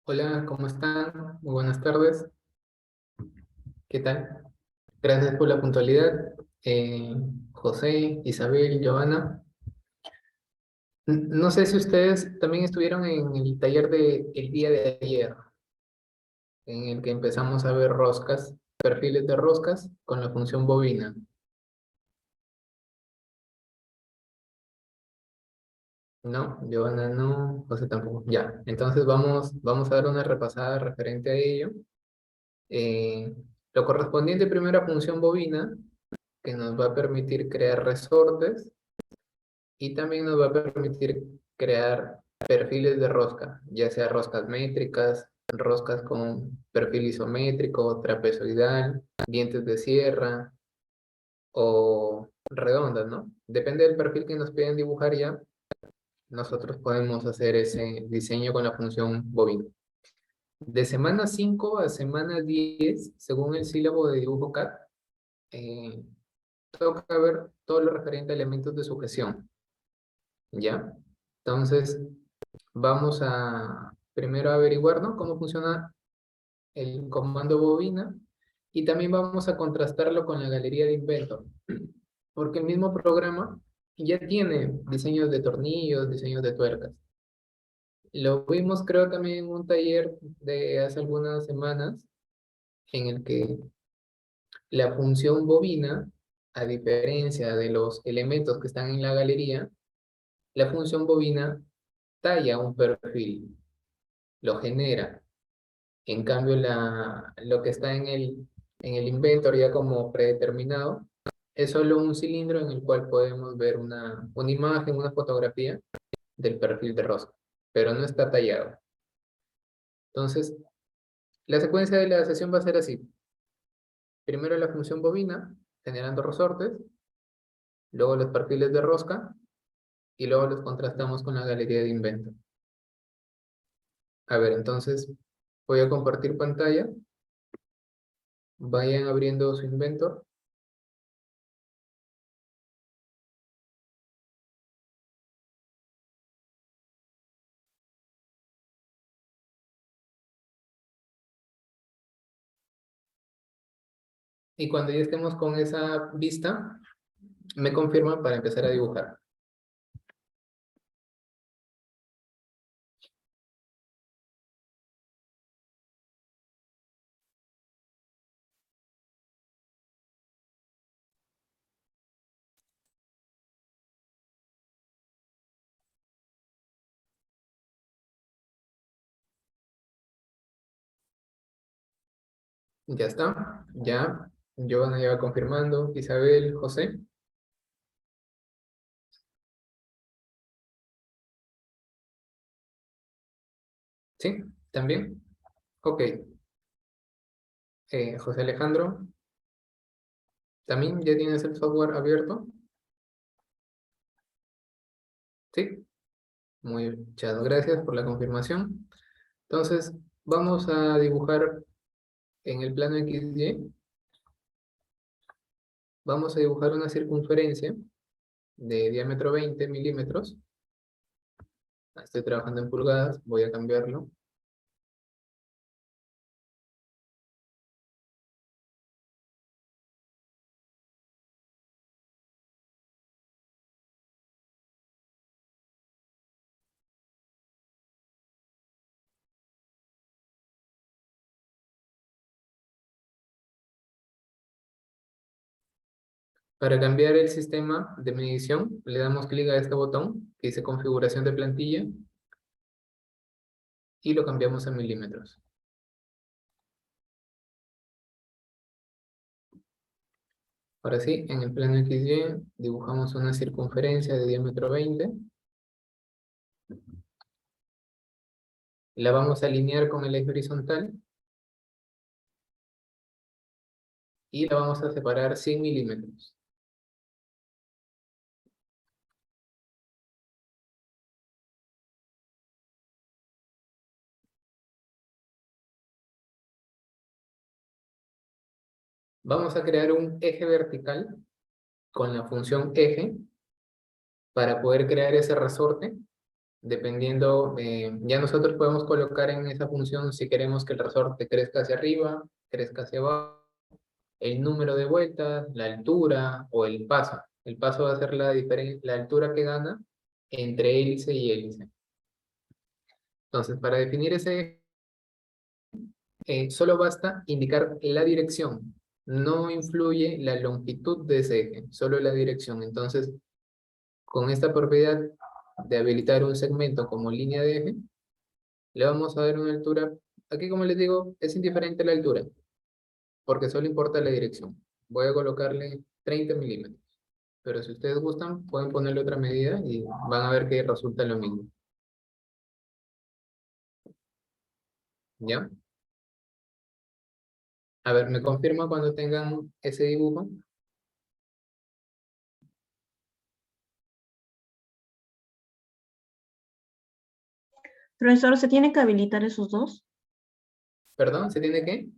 Hola, ¿cómo están? Muy buenas tardes. ¿Qué tal? Gracias por la puntualidad. José, Isabel, Giovanna. No sé si ustedes también estuvieron en el taller de el día de ayer, en el que empezamos a ver roscas, perfiles de roscas con la función bobina. No, Giovanna no, José tampoco. Ya, entonces vamos a dar una repasada referente a ello. Eh, lo correspondiente primero a función bobina, que nos va a permitir crear resortes y también nos va a permitir crear perfiles de rosca, ya sea roscas métricas, roscas con perfil isométrico, trapezoidal, dientes de sierra o redondas, ¿no? Depende del perfil que nos piden dibujar ya, nosotros podemos hacer ese diseño con la función bobina. De semana 5 a semana 10, según el sílabo de dibujo CAD, eh, toca ver todo lo referente a elementos de sujeción, ¿ya? Entonces, vamos a primero averiguar, ¿no?, cómo funciona el comando bobina y también vamos a contrastarlo con la galería de Inventor, porque el mismo programa ya tiene diseños de tornillos, diseños de tuercas. Lo vimos creo también en un taller de hace algunas semanas en el que la función bobina, a diferencia de los elementos que están en la galería, la función bobina talla un perfil, lo genera. En cambio, lo que está en el inventor ya como predeterminado es solo un cilindro en el cual podemos ver una imagen, una fotografía del perfil de rosca, pero no está tallado. Entonces, la secuencia de la sesión va a ser así. Primero la función bobina, generando resortes, luego los perfiles de rosca y luego los contrastamos con la galería de inventor. A ver, entonces voy a compartir pantalla. Vayan abriendo su inventor. Y cuando ya estemos con esa vista, me confirman para empezar a dibujar. Ya está, ya. Giovanna ya va confirmando. Isabel, José. ¿Sí? ¿También? Ok. José Alejandro, ¿también ya tienes el software abierto? Sí. Muchas gracias por la confirmación. Entonces, vamos a dibujar en el plano XY. Vamos a dibujar una circunferencia de diámetro 20 milímetros. Estoy trabajando en pulgadas, voy a cambiarlo. Para cambiar el sistema de medición, le damos clic a este botón que dice configuración de plantilla y lo cambiamos a milímetros. Ahora sí, en el plano XY dibujamos una circunferencia de diámetro 20. La vamos a alinear con el eje horizontal y la vamos a separar 100 milímetros. Vamos a crear un eje vertical con la función eje para poder crear ese resorte Dependiendo, ya nosotros podemos colocar en esa función si queremos que el resorte crezca hacia arriba, crezca hacia abajo, el número de vueltas, la altura o el paso. El paso va a ser la diferencia, la altura que gana entre hélice y hélice. Entonces, para definir ese, solo basta indicar la dirección. No influye la longitud de ese eje, solo la dirección. Entonces, con esta propiedad de habilitar un segmento como línea de eje, le vamos a dar una altura. Aquí, como les digo, es indiferente la altura, porque solo importa la dirección. Voy a colocarle 30 milímetros. Pero si ustedes gustan, pueden ponerle otra medida y van a ver que resulta lo mismo. ¿Ya? A ver, ¿me confirma cuando tengan ese dibujo? Profesor, ¿se tiene que habilitar esos dos? ¿Perdón? ¿Se tiene que?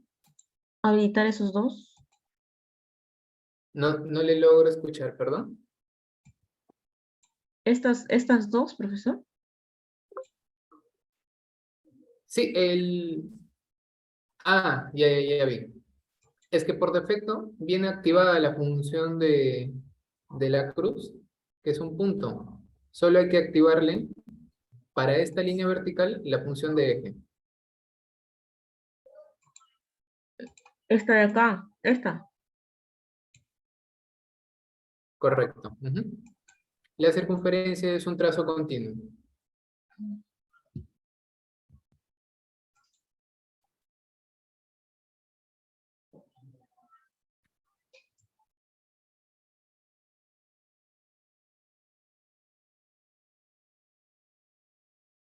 ¿Habilitar esos dos? No, no le logro escuchar, perdón. ¿Estas dos, profesor? Sí, el... Ah, ya vi. Es que por defecto viene activada la función de la cruz, que es un punto. Solo hay que activarle para esta línea vertical la función de eje. Esta de acá, esta. Correcto. Ujú. La circunferencia es un trazo continuo.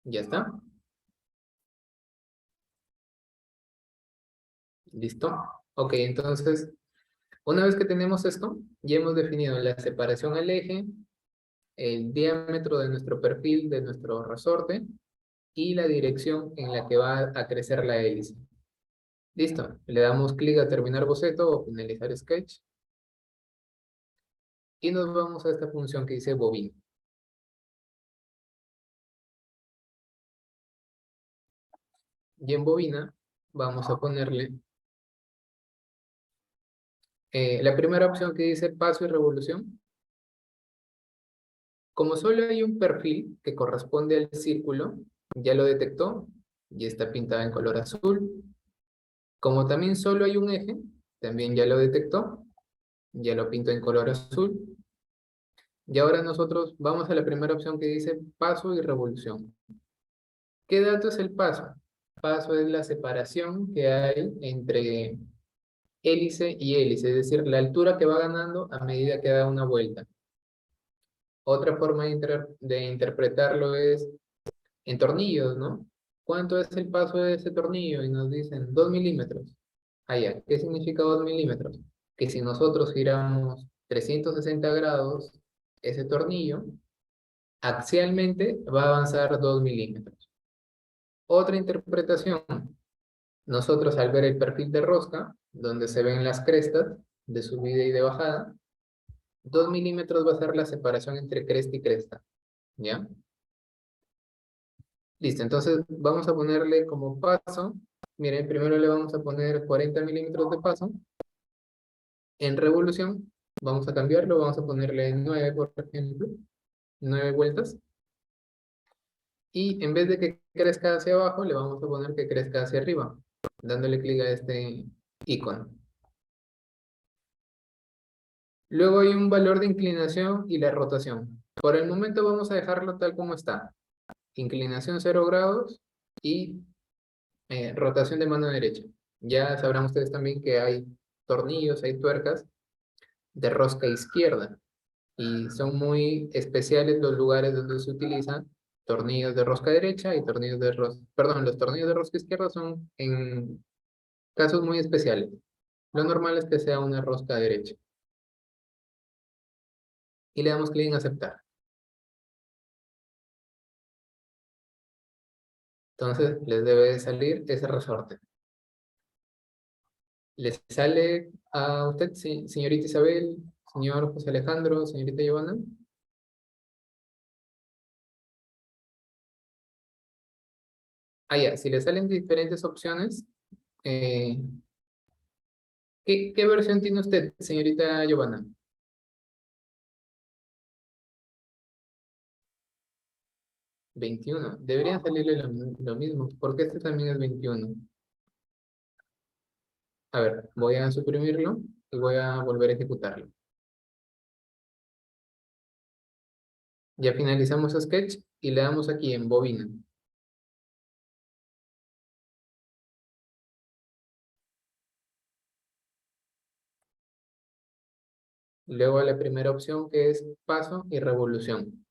¿Ya está? ¿Listo? Ok, entonces, una vez que tenemos esto, ya hemos definido la separación al eje, el diámetro de nuestro perfil, de nuestro resorte, y la dirección en la que va a crecer la hélice. Listo, le damos clic a terminar boceto o finalizar sketch, y nos vamos a esta función que dice bobina. Y en bobina vamos a ponerle la primera opción que dice paso y revolución. Como solo hay un perfil que corresponde al círculo, ya lo detectó y está pintada en color azul. Como también solo hay un eje, también ya lo detectó, ya lo pinto en color azul. Y ahora nosotros vamos a la primera opción que dice paso y revolución. ¿Qué dato es el paso? Paso es la separación que hay entre hélice y hélice, es decir, la altura que va ganando a medida que da una vuelta. Otra forma de interpretarlo es en tornillos, ¿no? ¿Cuánto es el paso de ese tornillo? Y nos dicen 2 milímetros. Ah, ya. ¿Qué significa 2 milímetros? Que si nosotros giramos 360 grados ese tornillo, axialmente va a avanzar 2 milímetros. Otra interpretación, nosotros al ver el perfil de rosca, donde se ven las crestas de subida y de bajada, 2 milímetros va a ser la separación entre cresta y cresta, ¿ya? Listo, entonces vamos a ponerle como paso. Miren, primero le vamos a poner 40 milímetros de paso. En revolución, vamos a cambiarlo, vamos a ponerle 9, por ejemplo, 9 vueltas. Y en vez de que crezca hacia abajo, le vamos a poner que crezca hacia arriba, dándole clic a este icono. Luego hay un valor de inclinación y la rotación. Por el momento vamos a dejarlo tal como está. Inclinación 0 grados y rotación de mano derecha. Ya sabrán ustedes también que hay tornillos, hay tuercas de rosca izquierda y son muy especiales los lugares donde se utilizan tornillos de rosca derecha y tornillos de rosca, perdón, los tornillos de rosca izquierda son en casos muy especiales. Lo normal es que sea una rosca derecha. Y le damos clic en aceptar. Entonces les debe de salir ese resorte. ¿Les sale a usted, señorita Isabel, señor José Alejandro, señorita Giovanna? Ah, ya, si le salen diferentes opciones, eh, ¿qué versión tiene usted, señorita Giovanna? 21. Deberían salirle lo mismo, porque este también es 21. A ver, voy a suprimirlo y voy a volver a ejecutarlo. Ya finalizamos Sketch y le damos aquí en bobina. Luego a la primera opción que es paso y revolución.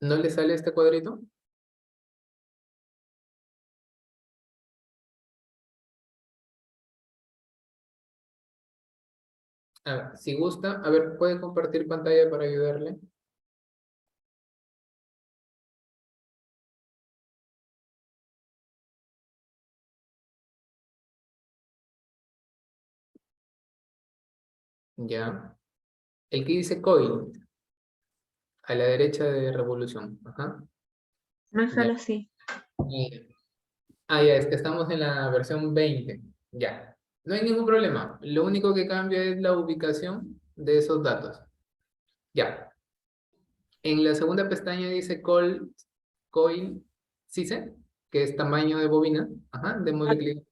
¿No le sale este cuadrito? A ver, si gusta, a ver, ¿puede compartir pantalla para ayudarle? Ya. El que dice coil, a la derecha de revolución. Ajá. Me Ya. sale así. Y- ya, es que estamos en la versión 20. Ya. No hay ningún problema. Lo único que cambia es la ubicación de esos datos. Ya. En la segunda pestaña dice coil, ¿sí? Que es tamaño de bobina. Ajá, démosle Ac- clic.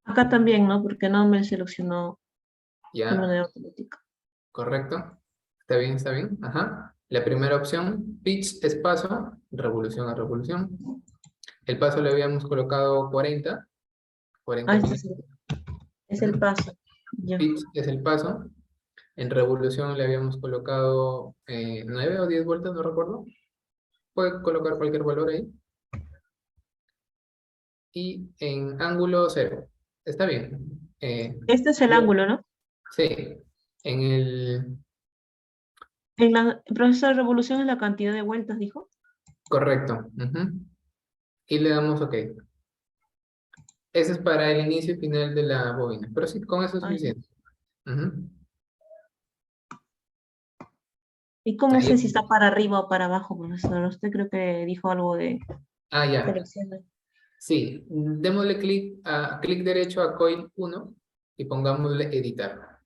Acá también, ¿no? Porque no me seleccionó de Ya, manera automática. correcto. Está bien, está bien. Ajá. La primera opción, pitch es paso, revolución a revolución. El paso le habíamos colocado 40, Ah, 40 este milímetros. es el Ujú. paso. Ya. Pitch es el paso. En revolución le habíamos colocado 9 o 10 vueltas, no recuerdo. Puede colocar cualquier valor ahí. Y en ángulo cero. Está bien. Este es el ángulo, ¿no? Sí, en el... El proceso de revolución es la cantidad de vueltas, dijo. Correcto. Ujú. Y le damos OK. Ese es para el inicio y final de la bobina. Pero sí, con eso es Ah, ya. suficiente. Ujú. ¿Y cómo sé si Ahí. está para arriba o para abajo, profesor? Usted creo que dijo algo de Ya. selección. Sí, démosle clic derecho a coil 1 y pongámosle editar.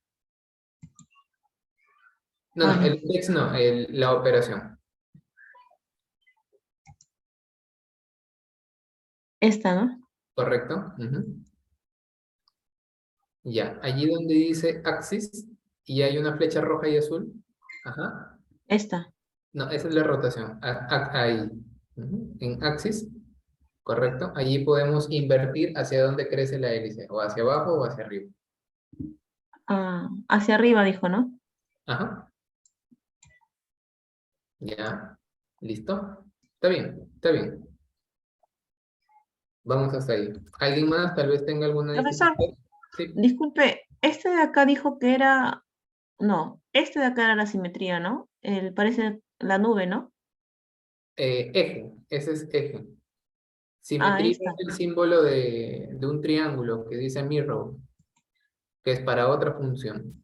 No, Ah, no, ya. el text no, la operación. Esta, ¿no? ¿Correcto? Ujú. Ya, allí donde dice axis y hay una flecha roja y azul. Ajá. Esta. No, esa es la rotación. Ahí. Ujú. En axis, correcto. Allí podemos invertir hacia dónde crece la hélice, o hacia abajo o hacia arriba. Ah, hacia arriba, dijo, ¿no? Ajá. Ya. ¿Listo? Está bien, está bien. Vamos hasta ahí. ¿Alguien más tal vez tenga alguna Profesor, dificultad? Sí. disculpe, este de acá dijo que era, no, este de acá era la simetría, ¿no? Parece la nube, ¿no? Eje, ese es eje. Ah, Simetría es esta. el símbolo de un triángulo que dice mirror, que es para otra función.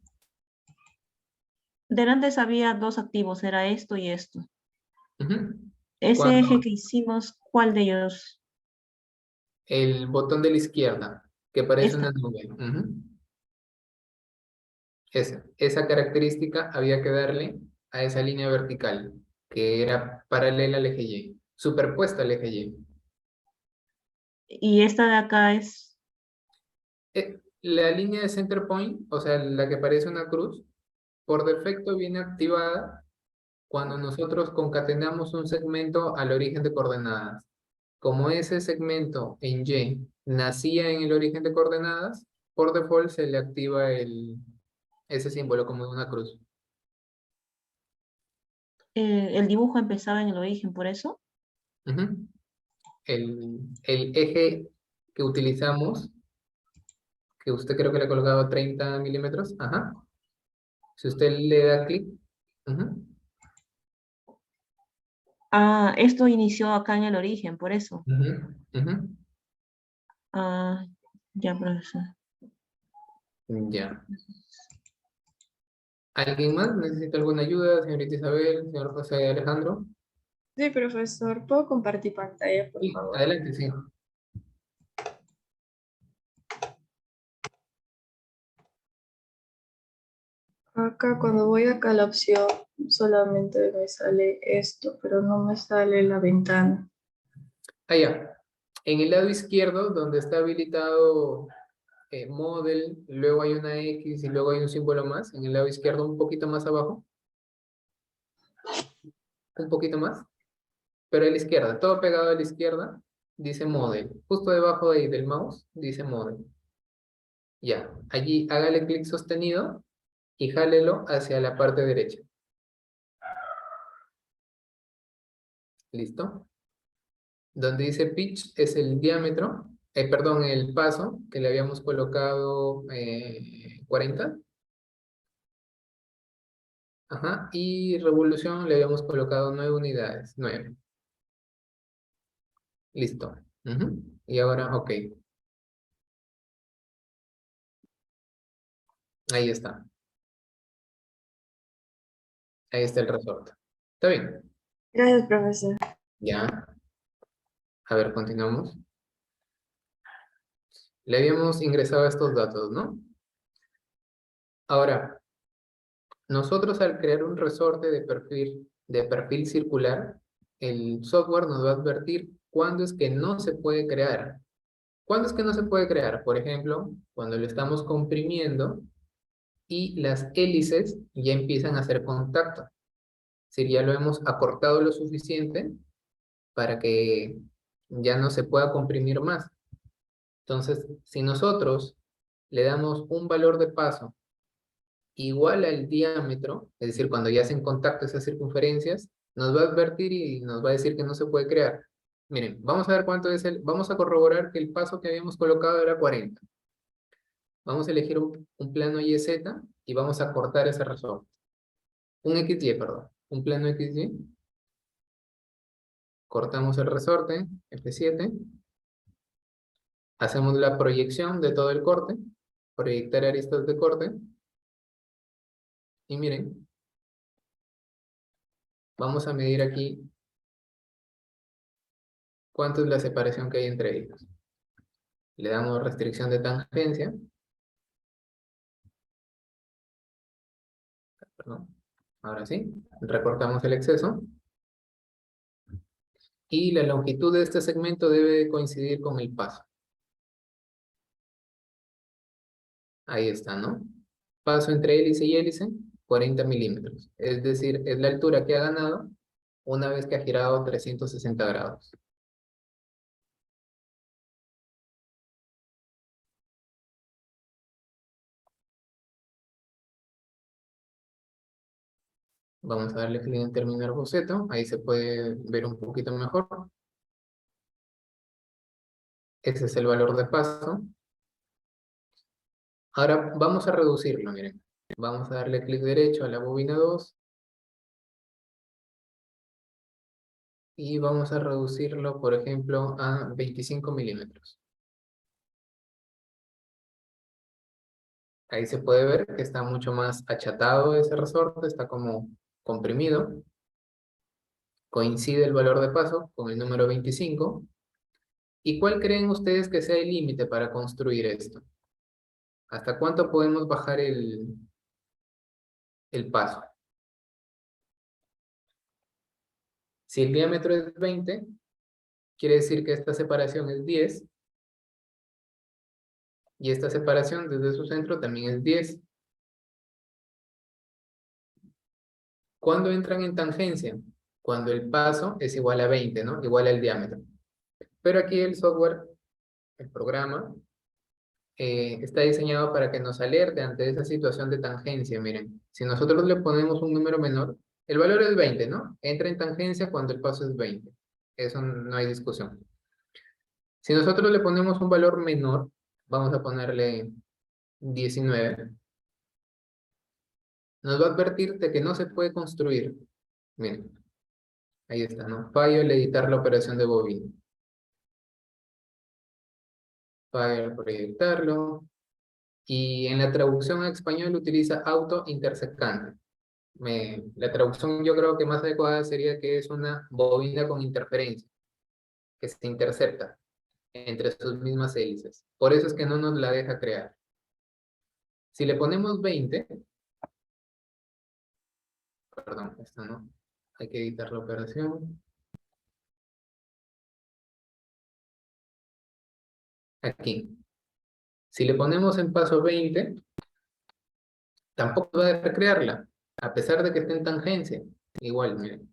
Delante había dos activos, era esto y esto. Ujú. Ese Cuando eje que hicimos, ¿cuál de ellos? el botón de la izquierda, que parece una Esta. nube. Ujú. Esa característica había que darle a esa línea vertical, que era paralela al eje Y, superpuesta al eje Y. Y esta de acá es, La línea de center point, o sea, la que parece una cruz, por defecto viene activada cuando nosotros concatenamos un segmento al origen de coordenadas. Como ese segmento en Y nacía en el origen de coordenadas, por default se le activa ese símbolo como de una cruz. el dibujo empezaba en el origen, por eso. Ujú. El eje que utilizamos, que usted creo que le ha colocado 30 milímetros, ajá. Si usted le da clic, ujú, Esto inició acá en el origen, por eso. ujú, ujú. Ah, Ya, profesor. Ya. ¿Alguien más necesita alguna ayuda, señorita Isabel, señor José Alejandro? Sí, profesor, ¿puedo compartir pantalla, por Sí, favor? adelante, sí. Acá cuando voy acá a la opción solamente me sale esto, pero no me sale la ventana. Allá. En el lado izquierdo, donde está habilitado Model, luego hay una X y luego hay un símbolo más. En el lado izquierdo, un poquito más abajo. Un poquito más. Pero a la izquierda, todo pegado a la izquierda, dice Model. Justo debajo de ahí del mouse, dice Model. Ya. Allí hágale clic sostenido y jálelo hacia la parte derecha. ¿Listo? Donde dice pitch es el diámetro, perdón, el paso que le habíamos colocado 40. Ajá, y revolución le habíamos colocado 9 unidades, 9. Listo. Ujú. Y ahora, ok, ahí está. Ahí está el resorte. ¿Está bien? Gracias, profesor. Ya. A ver, continuamos. Le habíamos ingresado estos datos, ¿no? Ahora, nosotros al crear un resorte de perfil circular, el software nos va a advertir cuándo es que no se puede crear. ¿Cuándo es que no se puede crear? Por ejemplo, cuando lo estamos comprimiendo y las hélices ya empiezan a hacer contacto. Si ya lo hemos acortado lo suficiente para que ya no se pueda comprimir más. Entonces, si nosotros le damos un valor de paso igual al diámetro, es decir, cuando ya hacen contacto esas circunferencias, nos va a advertir y nos va a decir que no se puede crear. Miren, vamos a ver cuánto es vamos a corroborar que el paso que habíamos colocado era 40. Vamos a elegir un plano YZ y vamos a cortar ese resorte. Un XY, perdón. Un plano XY. Cortamos el resorte, F7. Hacemos la proyección de todo el corte. Proyectar aristas de corte. Y miren, vamos a medir aquí cuánto es la separación que hay entre ellos. Le damos restricción de tangencia. Perdón. Ahora sí. Recortamos el exceso. Y la longitud de este segmento debe coincidir con el paso. Ahí está, ¿no? Paso entre hélice y hélice, 40 milímetros. Es decir, es la altura que ha ganado una vez que ha girado 360 grados. Vamos a darle clic en terminar boceto. Ahí se puede ver un poquito mejor. Ese es el valor de paso. Ahora vamos a reducirlo, miren. Vamos a darle clic derecho a la bobina 2 y vamos a reducirlo, por ejemplo, a 25 milímetros. Ahí se puede ver que está mucho más achatado ese resorte, está como comprimido. Coincide el valor de paso con el número 25. ¿Y cuál creen ustedes que sea el límite para construir esto? ¿Hasta cuánto podemos bajar el paso? Si el diámetro es 20, quiere decir que esta separación es 10 y esta separación desde su centro también es 10. ¿Cuándo entran en tangencia? Cuando el paso es igual a 20, ¿no? Igual al diámetro. Pero aquí el software, el programa, está diseñado para que nos alerte ante esa situación de tangencia. Miren, si nosotros le ponemos un número menor, el valor es 20, ¿no? Entra en tangencia cuando el paso es 20. Eso no hay discusión. Si nosotros le ponemos un valor menor, vamos a ponerle 19, nos va a advertir de que no se puede construir. Miren, ahí está, ¿no? Fallo al editar la operación de bobina. para proyectarlo. Y en la traducción a español utiliza auto intersecante. La traducción yo creo que más adecuada sería que es una bobina con interferencia, que se intercepta entre sus mismas hélices. Por eso es que no nos la deja crear. Si le ponemos 20, perdón, esto no, hay que editar la operación. Aquí. Si le ponemos en paso 20, tampoco va a dejar crearla, a pesar de que esté en tangencia. Igual, miren.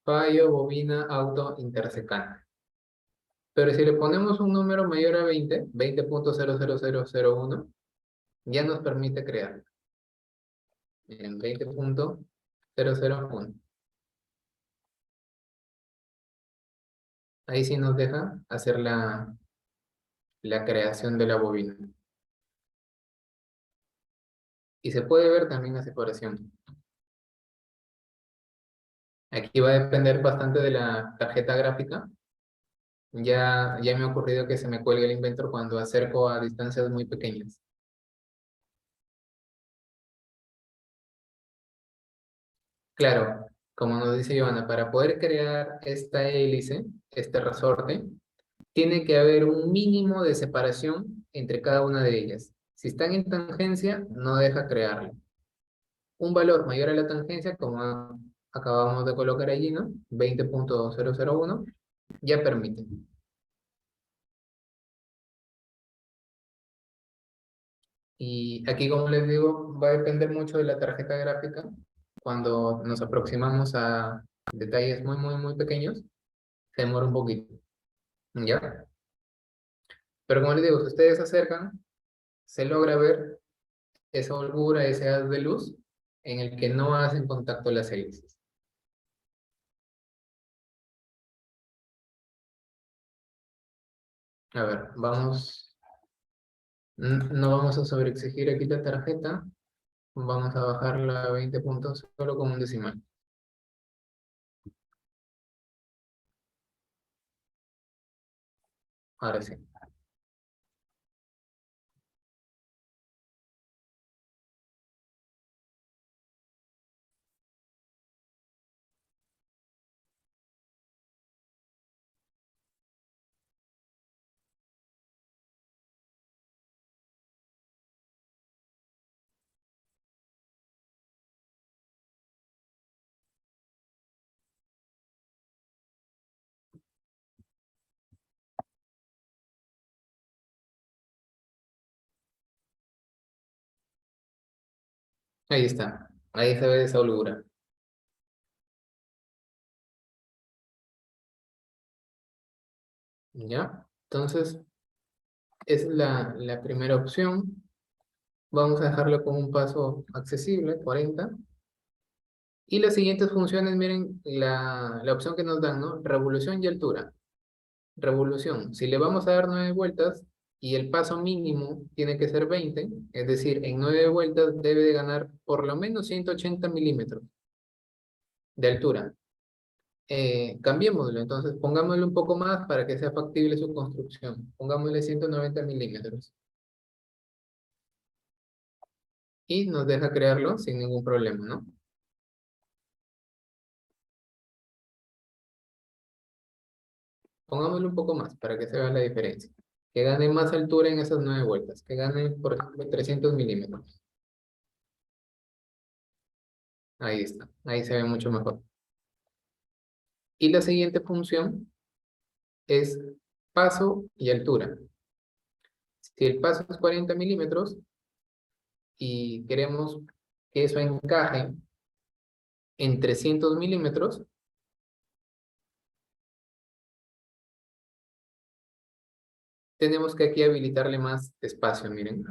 Fallo, bobina, auto, intersecante. Pero si le ponemos un número mayor a 20, 20.00001, ya nos permite crear. En 20.001. Ahí sí nos deja hacer la creación de la bobina. Y se puede ver también la separación. Aquí va a depender bastante de la tarjeta gráfica. Ya me ha ocurrido que se me cuelgue el inventor cuando acerco a distancias muy pequeñas. Claro, como nos dice Joana, para poder crear esta hélice, este resorte, tiene que haber un mínimo de separación entre cada una de ellas. Si están en tangencia, no deja crearlo. Un valor mayor a la tangencia, como acabamos de colocar allí, ¿no? 20.001, ya permite. Y aquí, como les digo, va a depender mucho de la tarjeta gráfica. Cuando nos aproximamos a detalles muy pequeños, se demora un poquito, ¿ya? Pero como les digo, si ustedes se acercan, se logra ver esa holgura, ese haz de luz en el que no hacen contacto las hélices. A ver, vamos, no vamos a sobreexigir aquí la tarjeta, vamos a bajarla a 20 puntos solo con un decimal. Ahora sí. Ahí está, ahí se ve esa holgura. ¿Ya? Entonces, esa es la primera opción. Vamos a dejarlo con un paso accesible, 40. Y las siguientes funciones, miren la opción que nos dan, ¿no? Revolución y altura. Revolución, si le vamos a dar 9 vueltas y el paso mínimo tiene que ser 20, es decir, en 9 vueltas debe de ganar por lo menos 180 milímetros de altura. Cambiémoslo, entonces pongámosle un poco más para que sea factible su construcción. Pongámosle 190 milímetros. Y nos deja crearlo sin ningún problema, ¿no? Pongámosle un poco más para que se vea la diferencia. Que gane más altura en esas 9 vueltas. Que gane, por ejemplo, 300 milímetros. Ahí está. Ahí se ve mucho mejor. Y la siguiente función es paso y altura. Si el paso es 40 milímetros y queremos que eso encaje en 300 milímetros, tenemos que aquí habilitarle más espacio, miren.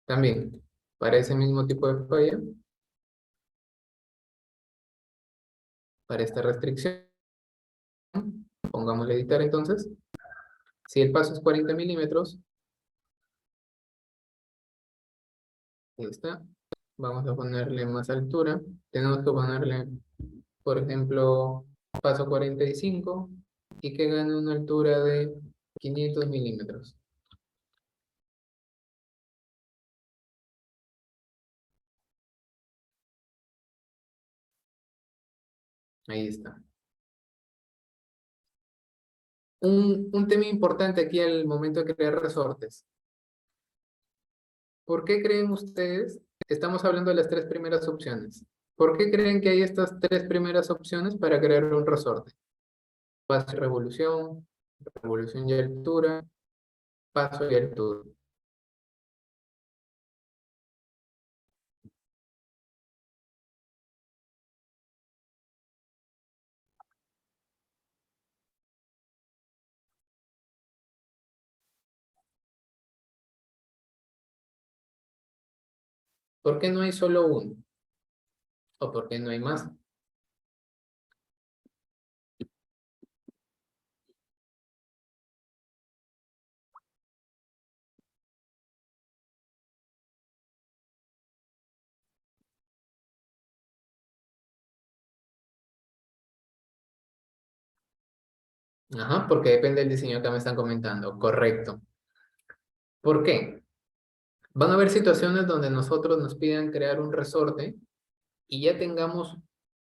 También, para ese mismo tipo de falla, para esta restricción, pongámosle editar entonces. Si el paso es 40 milímetros, ahí está. Vamos a ponerle más altura. Tenemos que ponerle, por ejemplo, paso 45 y que gane una altura de 500 milímetros. Ahí está. Un tema importante aquí al momento de crear resortes. ¿Por qué creen ustedes? Estamos hablando de las tres primeras opciones. ¿Por qué creen que hay estas tres primeras opciones para crear un resorte? Paso y revolución, revolución y altura, paso y altura. ¿Por qué no hay solo uno? ¿O por qué no hay más? Ajá, porque depende del diseño que me están comentando. Correcto. ¿Por qué? Van a haber situaciones donde nosotros nos pidan crear un resorte y ya tengamos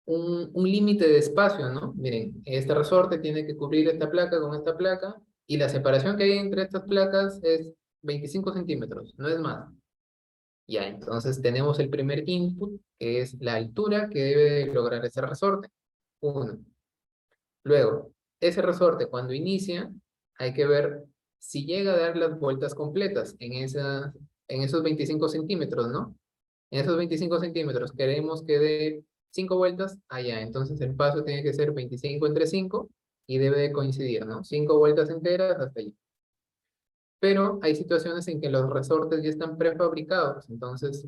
un límite de espacio, ¿no? Miren, este resorte tiene que cubrir esta placa con esta placa y la separación que hay entre estas placas es 25 centímetros, no es más. Ya, entonces tenemos el primer input, que es la altura que debe de lograr ese resorte. Uno. Luego, ese resorte cuando inicia, hay que ver si llega a dar las vueltas completas en esos 25 centímetros, ¿no? En esos 25 centímetros queremos que dé 5 vueltas allá. Entonces el paso tiene que ser 25 entre 5 y debe de coincidir, ¿no? 5 vueltas enteras hasta allí. Pero hay situaciones en que los resortes ya están prefabricados. Entonces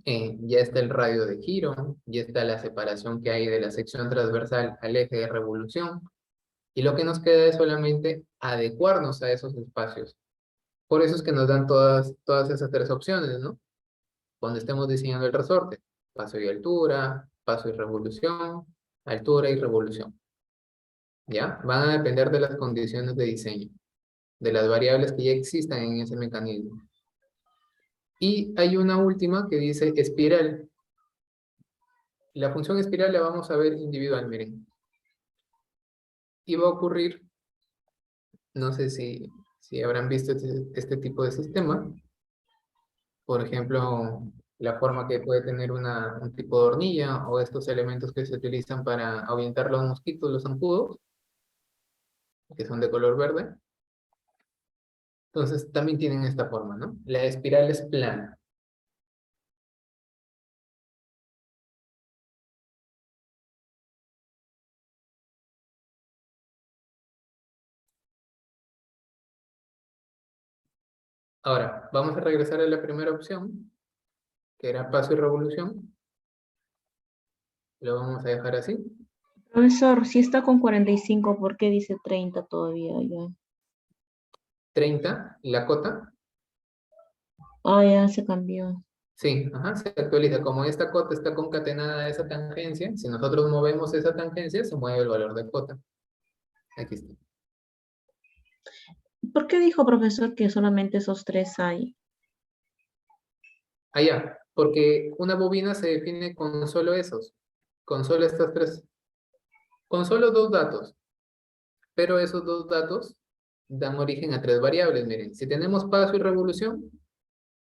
ya está el radio de giro, ya está la separación que hay de la sección transversal al eje de revolución. Y lo que nos queda es solamente adecuarnos a esos espacios. Por eso es que nos dan todas esas tres opciones, ¿no? Cuando estemos diseñando el resorte. Paso y altura, paso y revolución, altura y revolución. ¿Ya? Van a depender de las condiciones de diseño, de las variables que ya existan en ese mecanismo. Y hay una última que dice espiral. La función espiral la vamos a ver individual, miren. Y va a ocurrir, no sé si habrán visto este tipo de sistema. Por ejemplo, la forma que puede tener un tipo de hornilla o estos elementos que se utilizan para ahuyentar los mosquitos, los zancudos, que son de color verde. Entonces, también tienen esta forma, ¿no? La espiral es plana. Ahora, vamos a regresar a la primera opción, que era paso y revolución. Lo vamos a dejar así. Profesor, si está con 45, ¿por qué dice 30 todavía? Ya. 30, la cota. Ah, ya se cambió. Sí, ajá, se actualiza. Como esta cota está concatenada a esa tangencia, si nosotros movemos esa tangencia, se mueve el valor de cota. Aquí está. ¿Por qué dijo, profesor, que solamente esos tres hay? Allá, porque una bobina se define con solo esos, con solo estas tres, con solo dos datos, pero esos dos datos dan origen a tres variables. Miren, si tenemos paso y revolución,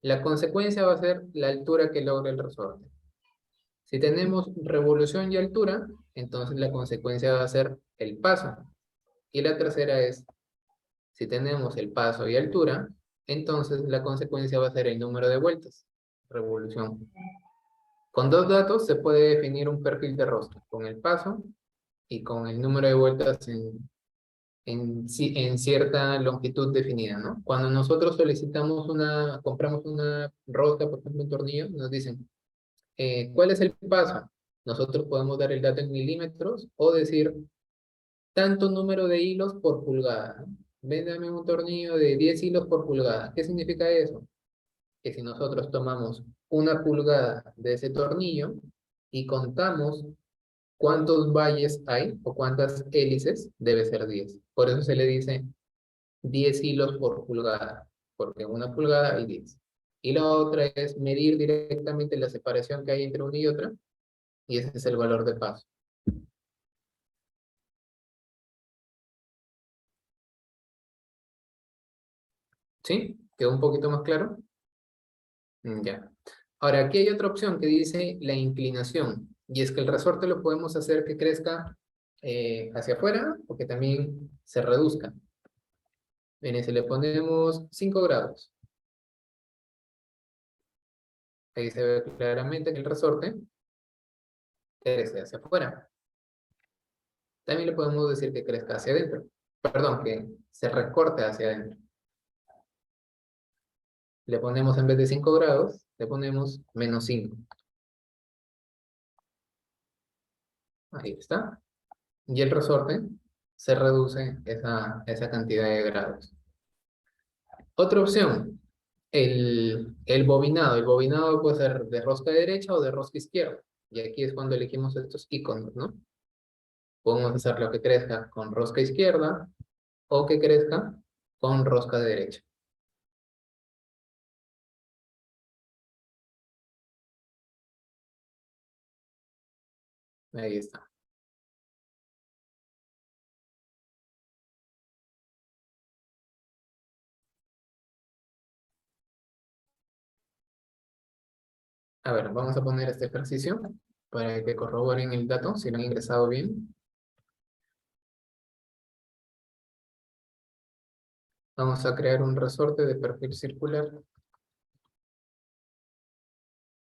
la consecuencia va a ser la altura que logra el resorte. Si tenemos revolución y altura, entonces la consecuencia va a ser el paso. Y la tercera es, si tenemos el paso y altura, entonces la consecuencia va a ser el número de vueltas, revolución. Con dos datos se puede definir un perfil de rostro, con el paso y con el número de vueltas en cierta longitud definida, ¿no? Cuando nosotros solicitamos compramos una rosca, por ejemplo, un tornillo, nos dicen, ¿cuál es el paso? Nosotros podemos dar el dato en milímetros o decir tanto número de hilos por pulgada, ¿no? Véndame un tornillo de 10 hilos por pulgada. ¿Qué significa eso? Que si nosotros tomamos una pulgada de ese tornillo y contamos cuántos valles hay o cuántas hélices, debe ser 10. Por eso se le dice 10 hilos por pulgada, porque en una pulgada hay 10. Y la otra es medir directamente la separación que hay entre una y otra, y ese es el valor de paso. ¿Sí? ¿Quedó un poquito más claro? Ya. Ahora, aquí hay otra opción que dice la inclinación, y es que el resorte lo podemos hacer que crezca hacia afuera o que también se reduzca. Miren, si le ponemos 5 grados, ahí se ve claramente que el resorte crece hacia afuera. También le podemos decir que crezca hacia adentro. Perdón, que se recorte hacia adentro. Le ponemos en vez de 5 grados, le ponemos -5. Ahí está. Y el resorte se reduce esa cantidad de grados. Otra opción, el bobinado. El bobinado puede ser de rosca derecha o de rosca izquierda. Y aquí es cuando elegimos estos iconos, ¿no? Podemos hacer lo que crezca con rosca izquierda o que crezca con rosca derecha. Ahí está. A ver, vamos a poner este ejercicio para que corroboren el dato, si lo han ingresado bien. Vamos a crear un resorte de perfil circular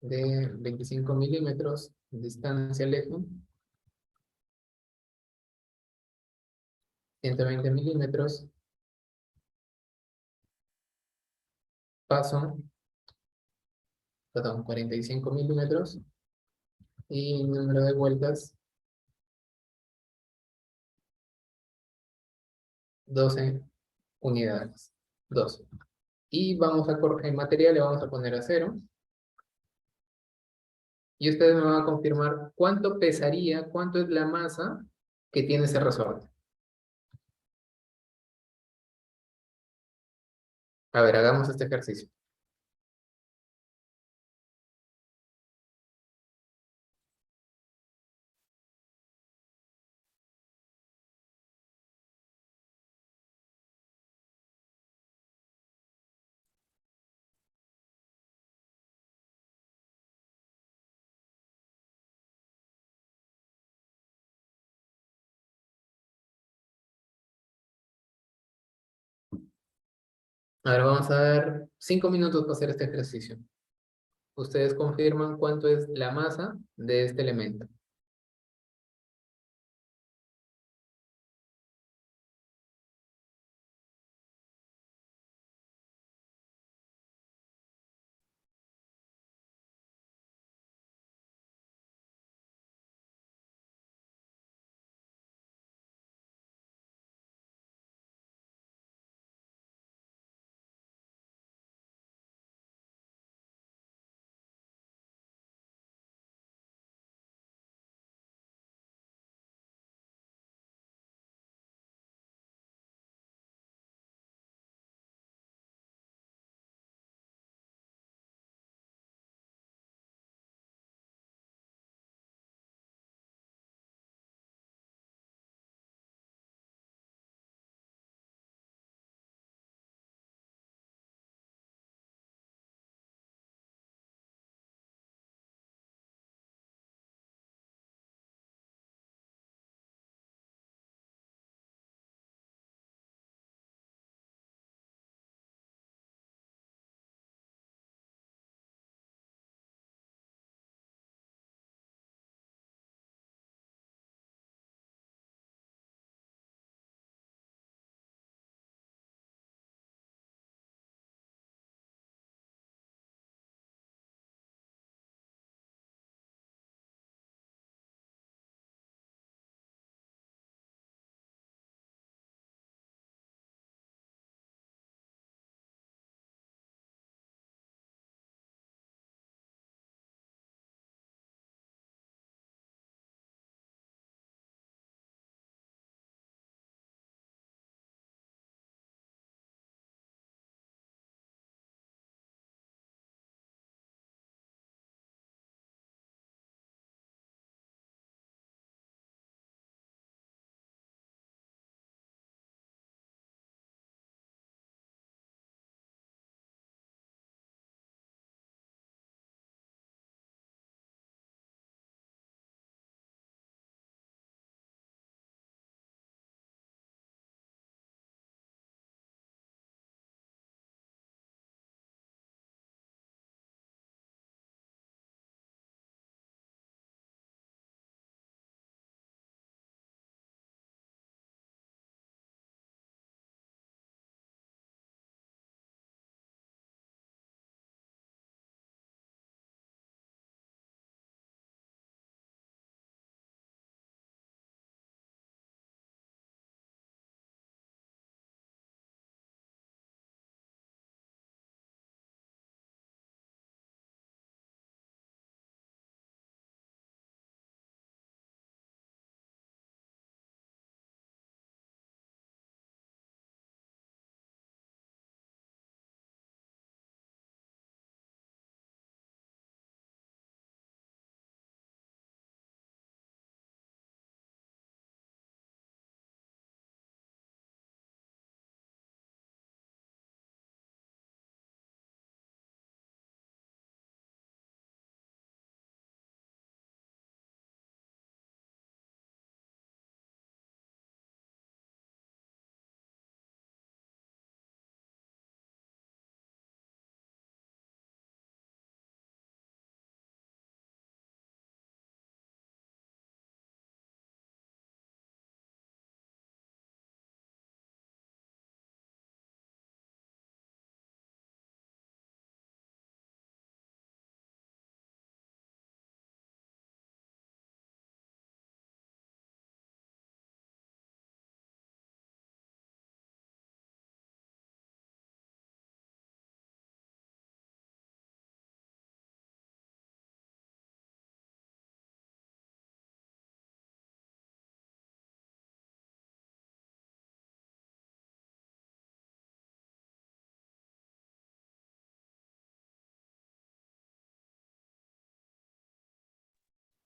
de 25 milímetros, distancia al eje, 120 milímetros, paso, perdón, 45 milímetros y número de vueltas 12 unidades. 12. Y vamos a corregir el material, le vamos a poner a 0. Y ustedes me van a confirmar cuánto pesaría, cuánto es la masa que tiene ese resorte. A ver, hagamos este ejercicio. A ver, vamos a dar 5 minutos para hacer este ejercicio. Ustedes confirman cuánto es la masa de este elemento.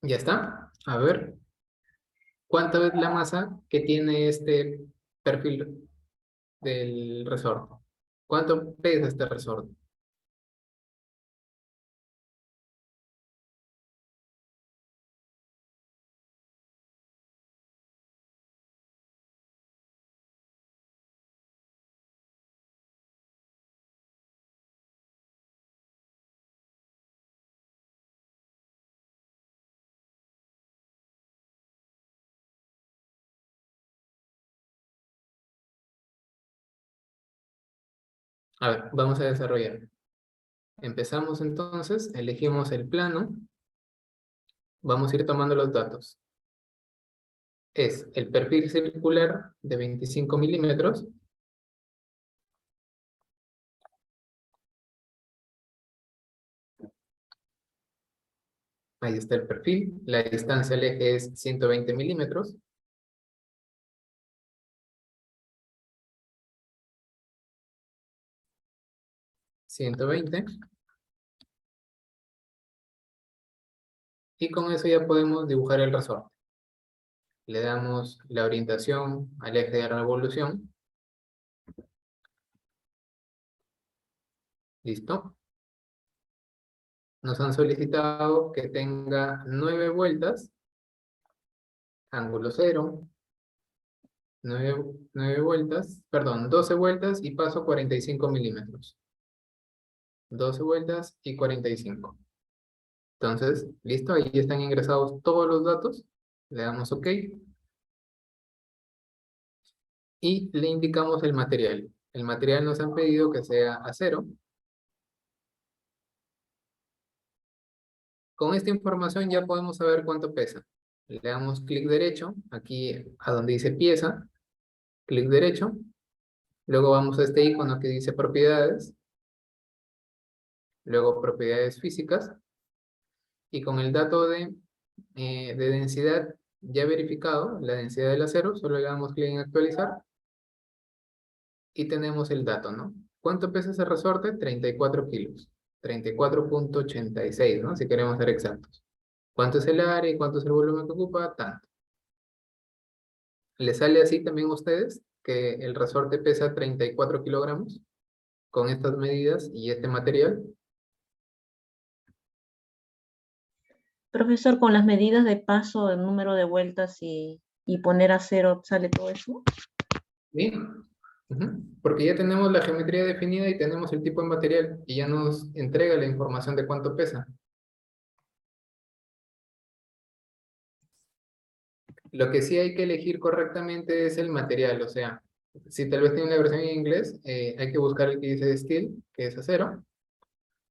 ¿Ya está? A ver, ¿cuánta es la masa que tiene este perfil del resorte? ¿Cuánto pesa este resorte? A ver, vamos a desarrollar. Empezamos entonces, elegimos el plano, vamos a ir tomando los datos. Es el perfil circular de 25 milímetros. Ahí está el perfil. La distancia al eje es 120 milímetros. 120. Y con eso ya podemos dibujar el resorte. Le damos la orientación al eje de revolución. Listo. Nos han solicitado que tenga 9 vueltas, ángulo cero, 9 vueltas, perdón, 12 vueltas y paso 45 milímetros. 12 vueltas y 45. Entonces, listo, ahí están ingresados todos los datos. Le damos OK y le indicamos el material. El material nos han pedido que sea acero. Con esta información ya podemos saber cuánto pesa. Le damos clic derecho, aquí a donde dice pieza, clic derecho. Luego vamos a este icono que dice propiedades. Luego propiedades físicas. Y con el dato de densidad ya verificado, la densidad del acero, solo le damos clic en actualizar. Y tenemos el dato, ¿no? ¿Cuánto pesa ese resorte? 34 kilos. 34,86, ¿no? Si queremos ser exactos. ¿Cuánto es el área y cuánto es el volumen que ocupa? Tanto. ¿Les sale así también a ustedes que el resorte pesa 34 kilogramos con estas medidas y este material? Profesor, con las medidas de paso, el número de vueltas y poner a cero, ¿sale todo eso? ¿Sí? Ujú. Porque ya tenemos la geometría definida y tenemos el tipo de material y ya nos entrega la información de cuánto pesa. Lo que sí hay que elegir correctamente es el material, o sea, si tal vez tiene una versión en inglés, hay que buscar el que dice steel, que es acero,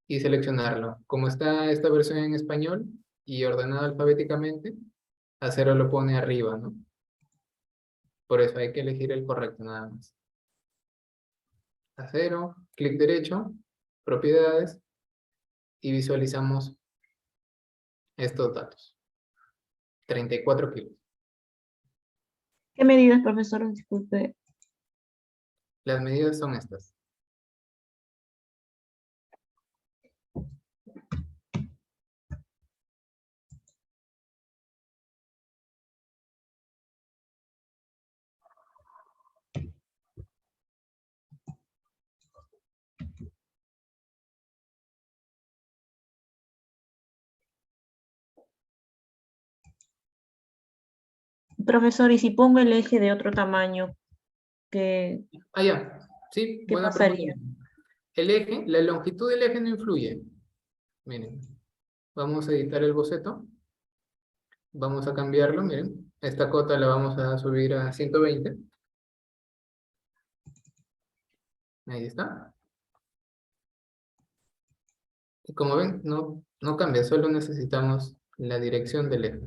y seleccionarlo. Como está esta versión en español y ordenada alfabéticamente, acero lo pone arriba, ¿no? Por eso hay que elegir el correcto nada más. Acero, clic derecho, propiedades, y visualizamos estos datos. 34 kilos. ¿Qué medidas, profesor? Disculpe. Las medidas son estas. Profesor, ¿y si pongo el eje de otro tamaño, qué, Ah, ya. Sí, qué buena pregunta. pasaría? El eje, la longitud del eje no influye. Miren, vamos a editar el boceto. Vamos a cambiarlo, miren. Esta cota la vamos a subir a 120. Ahí está. Y como ven, no cambia, solo necesitamos la dirección del eje.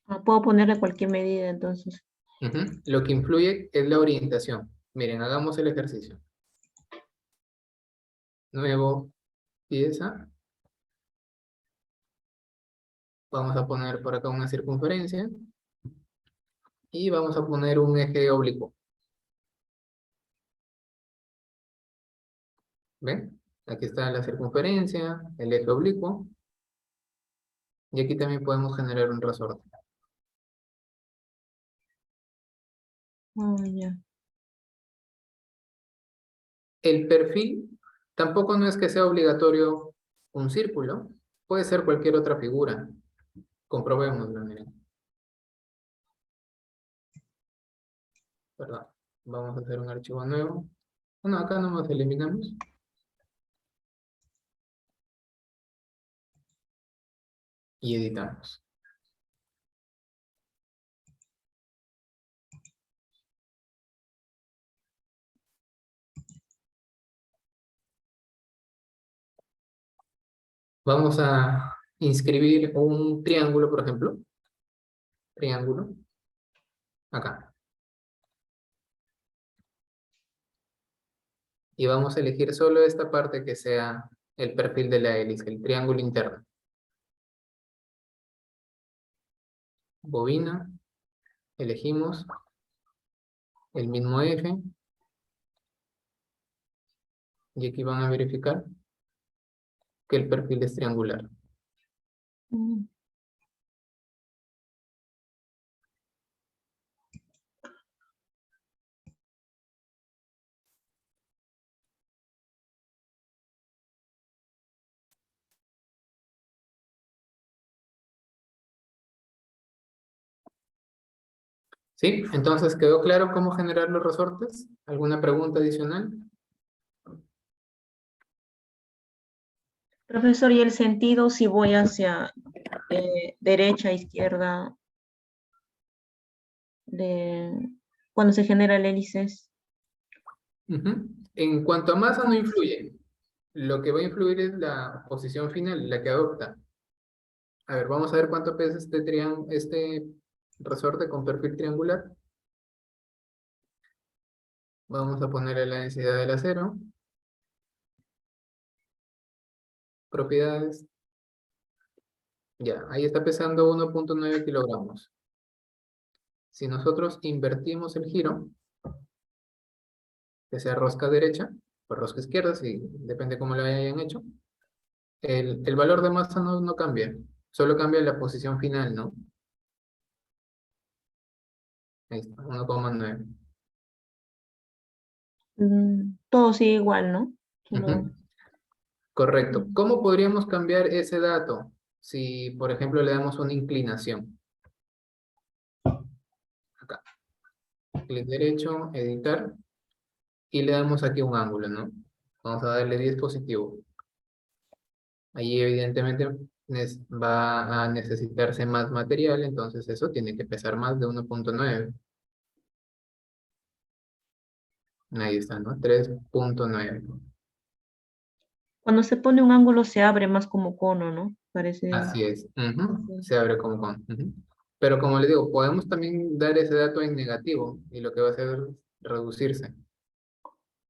Ah, puedo ponerle cualquier medida, entonces. Ujú. Lo que influye es la orientación. Miren, hagamos el ejercicio. Nuevo pieza. Vamos a poner por acá una circunferencia. Y vamos a poner un eje oblicuo. ¿Ven? Aquí está la circunferencia, el eje oblicuo. Y aquí también podemos generar un resorte. Ya. El perfil tampoco no es que sea obligatorio un círculo, puede ser cualquier otra figura. Comprobémoslo, miren. Perdón, vamos a hacer un archivo nuevo. Bueno, acá nomás eliminamos. Y editamos. Vamos a inscribir un triángulo, por ejemplo. Triángulo. Acá. Y vamos a elegir solo esta parte que sea el perfil de la hélice, el triángulo interno. Bobina. Elegimos el mismo eje. Y aquí van a verificar que el perfil es triangular. Mm. ¿Sí? Entonces, ¿quedó claro cómo generar los resortes? ¿Alguna pregunta adicional? Profesor, ¿y el sentido si voy hacia derecha, izquierda, de cuando se genera el hélices? Ujú. En cuanto a masa no influye. Lo que va a influir es la posición final, la que adopta. A ver, vamos a ver cuánto pesa este resorte con perfil triangular. Vamos a ponerle la densidad del acero. Propiedades. Ya, ahí está pesando 1,9 kilogramos. Si nosotros invertimos el giro, que sea rosca derecha o rosca izquierda, si depende cómo lo hayan hecho, el valor de masa no cambia, solo cambia la posición final, ¿no? Ahí está, 1,9. Todo sigue igual, ¿no? Solo- Ujú. Correcto. ¿Cómo podríamos cambiar ese dato si, por ejemplo, le damos una inclinación? Acá, clic derecho, editar, y le damos aquí un ángulo, ¿no? Vamos a darle 10 positivo. Ahí evidentemente va a necesitarse más material, entonces eso tiene que pesar más de 1,9. Ahí está, ¿no? 3,9. Cuando se pone un ángulo se abre más como cono, ¿no? Parece. Así es. Ujú. Sí. Se abre como con. Ujú. Pero como le digo, podemos también dar ese dato en negativo y lo que va a hacer es reducirse.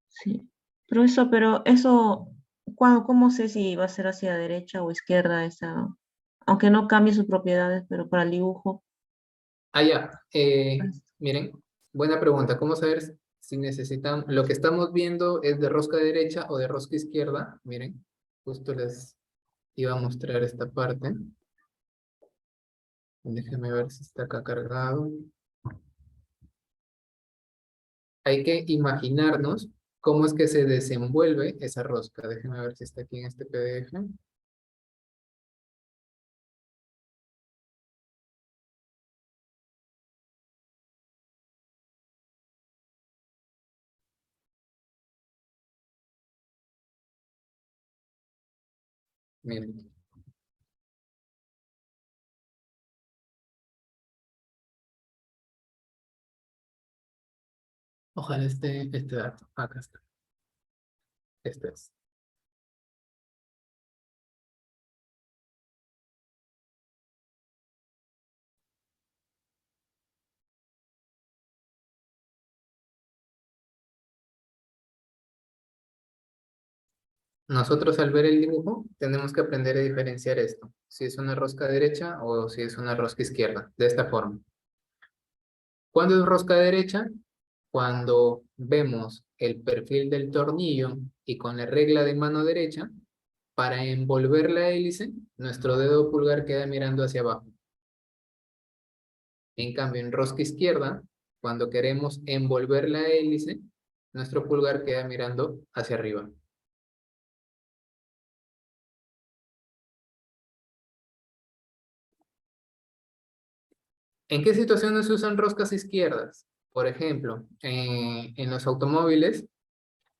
Sí. Pero eso, ¿cómo sé si va a ser hacia derecha o izquierda esa? Aunque no cambie sus propiedades, pero para el dibujo. Ah, ya. Pues, Miren, buena pregunta. ¿Cómo saber si necesitan, lo que estamos viendo es de rosca derecha o de rosca izquierda? Miren, justo les iba a mostrar esta parte. Déjenme ver si está acá cargado. Hay que imaginarnos cómo es que se desenvuelve esa rosca. Déjenme ver si está aquí en este PDF. Miren. Ojalá este dato. Acá está. Este es. Nosotros al ver el dibujo tenemos que aprender a diferenciar esto. Si es una rosca derecha o si es una rosca izquierda. De esta forma. ¿Cuándo es rosca derecha? Cuando vemos el perfil del tornillo y con la regla de mano derecha para envolver la hélice, nuestro dedo pulgar queda mirando hacia abajo. En cambio, en rosca izquierda, cuando queremos envolver la hélice, nuestro pulgar queda mirando hacia arriba. ¿En qué situaciones se usan roscas izquierdas? Por ejemplo, en los automóviles,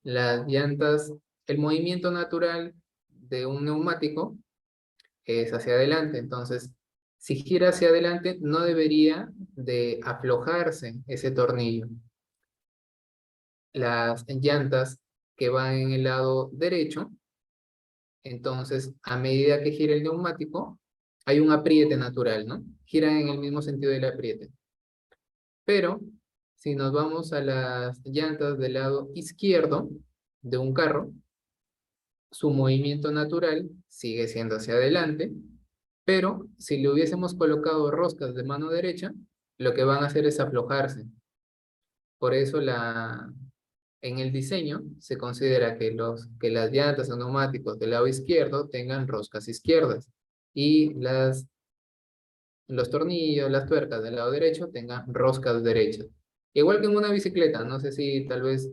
las llantas, el movimiento natural de un neumático es hacia adelante. Entonces, si gira hacia adelante, no debería de aflojarse ese tornillo. Las llantas que van en el lado derecho, entonces, a medida que gira el neumático, hay un apriete natural, ¿no? Giran en el mismo sentido del apriete. Pero, si nos vamos a las llantas del lado izquierdo de un carro, su movimiento natural sigue siendo hacia adelante, pero si le hubiésemos colocado roscas de mano derecha, lo que van a hacer es aflojarse. Por eso en el diseño se considera que las llantas o neumáticos del lado izquierdo tengan roscas izquierdas y los tornillos, las tuercas del lado derecho tengan roscas derechas. Igual que en una bicicleta, no sé si tal vez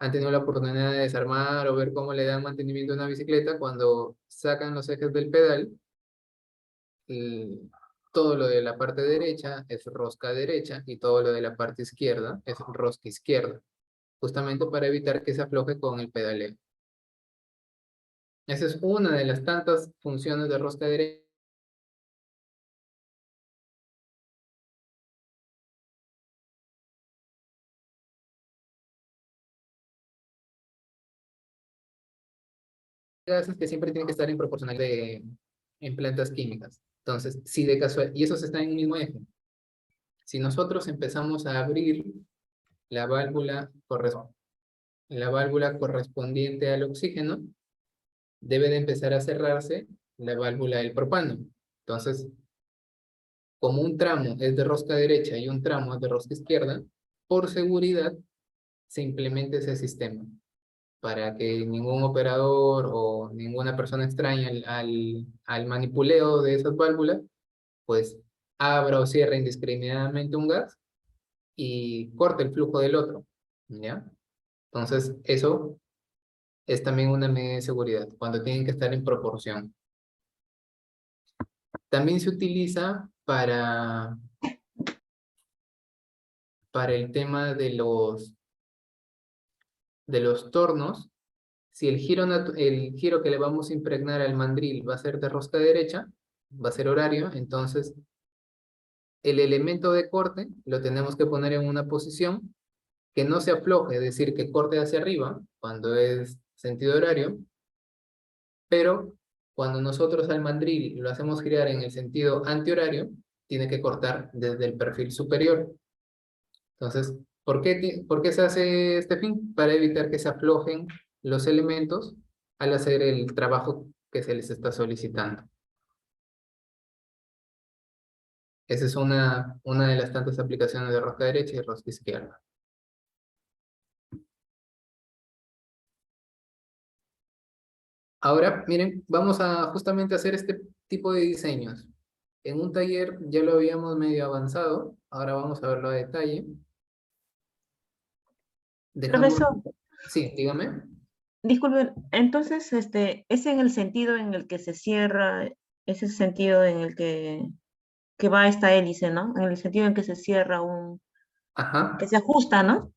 han tenido la oportunidad de desarmar o ver cómo le dan mantenimiento a una bicicleta cuando sacan los ejes del pedal. Todo lo de la parte derecha es rosca derecha y todo lo de la parte izquierda es rosca izquierda, justamente para evitar que se afloje con el pedaleo. Esa es una de las tantas funciones de rosca derecha. Gases que siempre tienen que estar en proporcionalidad en plantas químicas. Entonces, si de casualidad, y esos están en el mismo eje. Si nosotros empezamos a abrir la válvula, la válvula correspondiente al oxígeno, debe de empezar a cerrarse la válvula del propano. Entonces, como un tramo es de rosca derecha y un tramo es de rosca izquierda, por seguridad se implementa ese sistema para que ningún operador o ninguna persona extraña al manipuleo de esas válvulas, pues abra o cierre indiscriminadamente un gas y corte el flujo del otro, ¿ya? Entonces, eso es también una medida de seguridad, cuando tienen que estar en proporción. También se utiliza para el tema de los tornos. Si el giro que le vamos a impregnar al mandril va a ser de rosca derecha, va a ser horario, entonces el elemento de corte lo tenemos que poner en una posición que no se afloje, es decir, que corte hacia arriba cuando es sentido horario, pero cuando nosotros al mandril lo hacemos girar en el sentido antihorario, tiene que cortar desde el perfil superior. Entonces, ¿por qué se hace este fin? Para evitar que se aflojen los elementos al hacer el trabajo que se les está solicitando. Esa es una de las tantas aplicaciones de rosca derecha y rosca izquierda. Ahora, miren, vamos a justamente hacer este tipo de diseños. En un taller ya lo habíamos medio avanzado, ahora vamos a verlo a detalle. Dejamos, Profesor, sí, dígame. disculpe, entonces, es en el sentido en el que se cierra, es el sentido en el que va esta hélice, ¿no? En el sentido en que se cierra Ajá, que se ajusta, ¿no?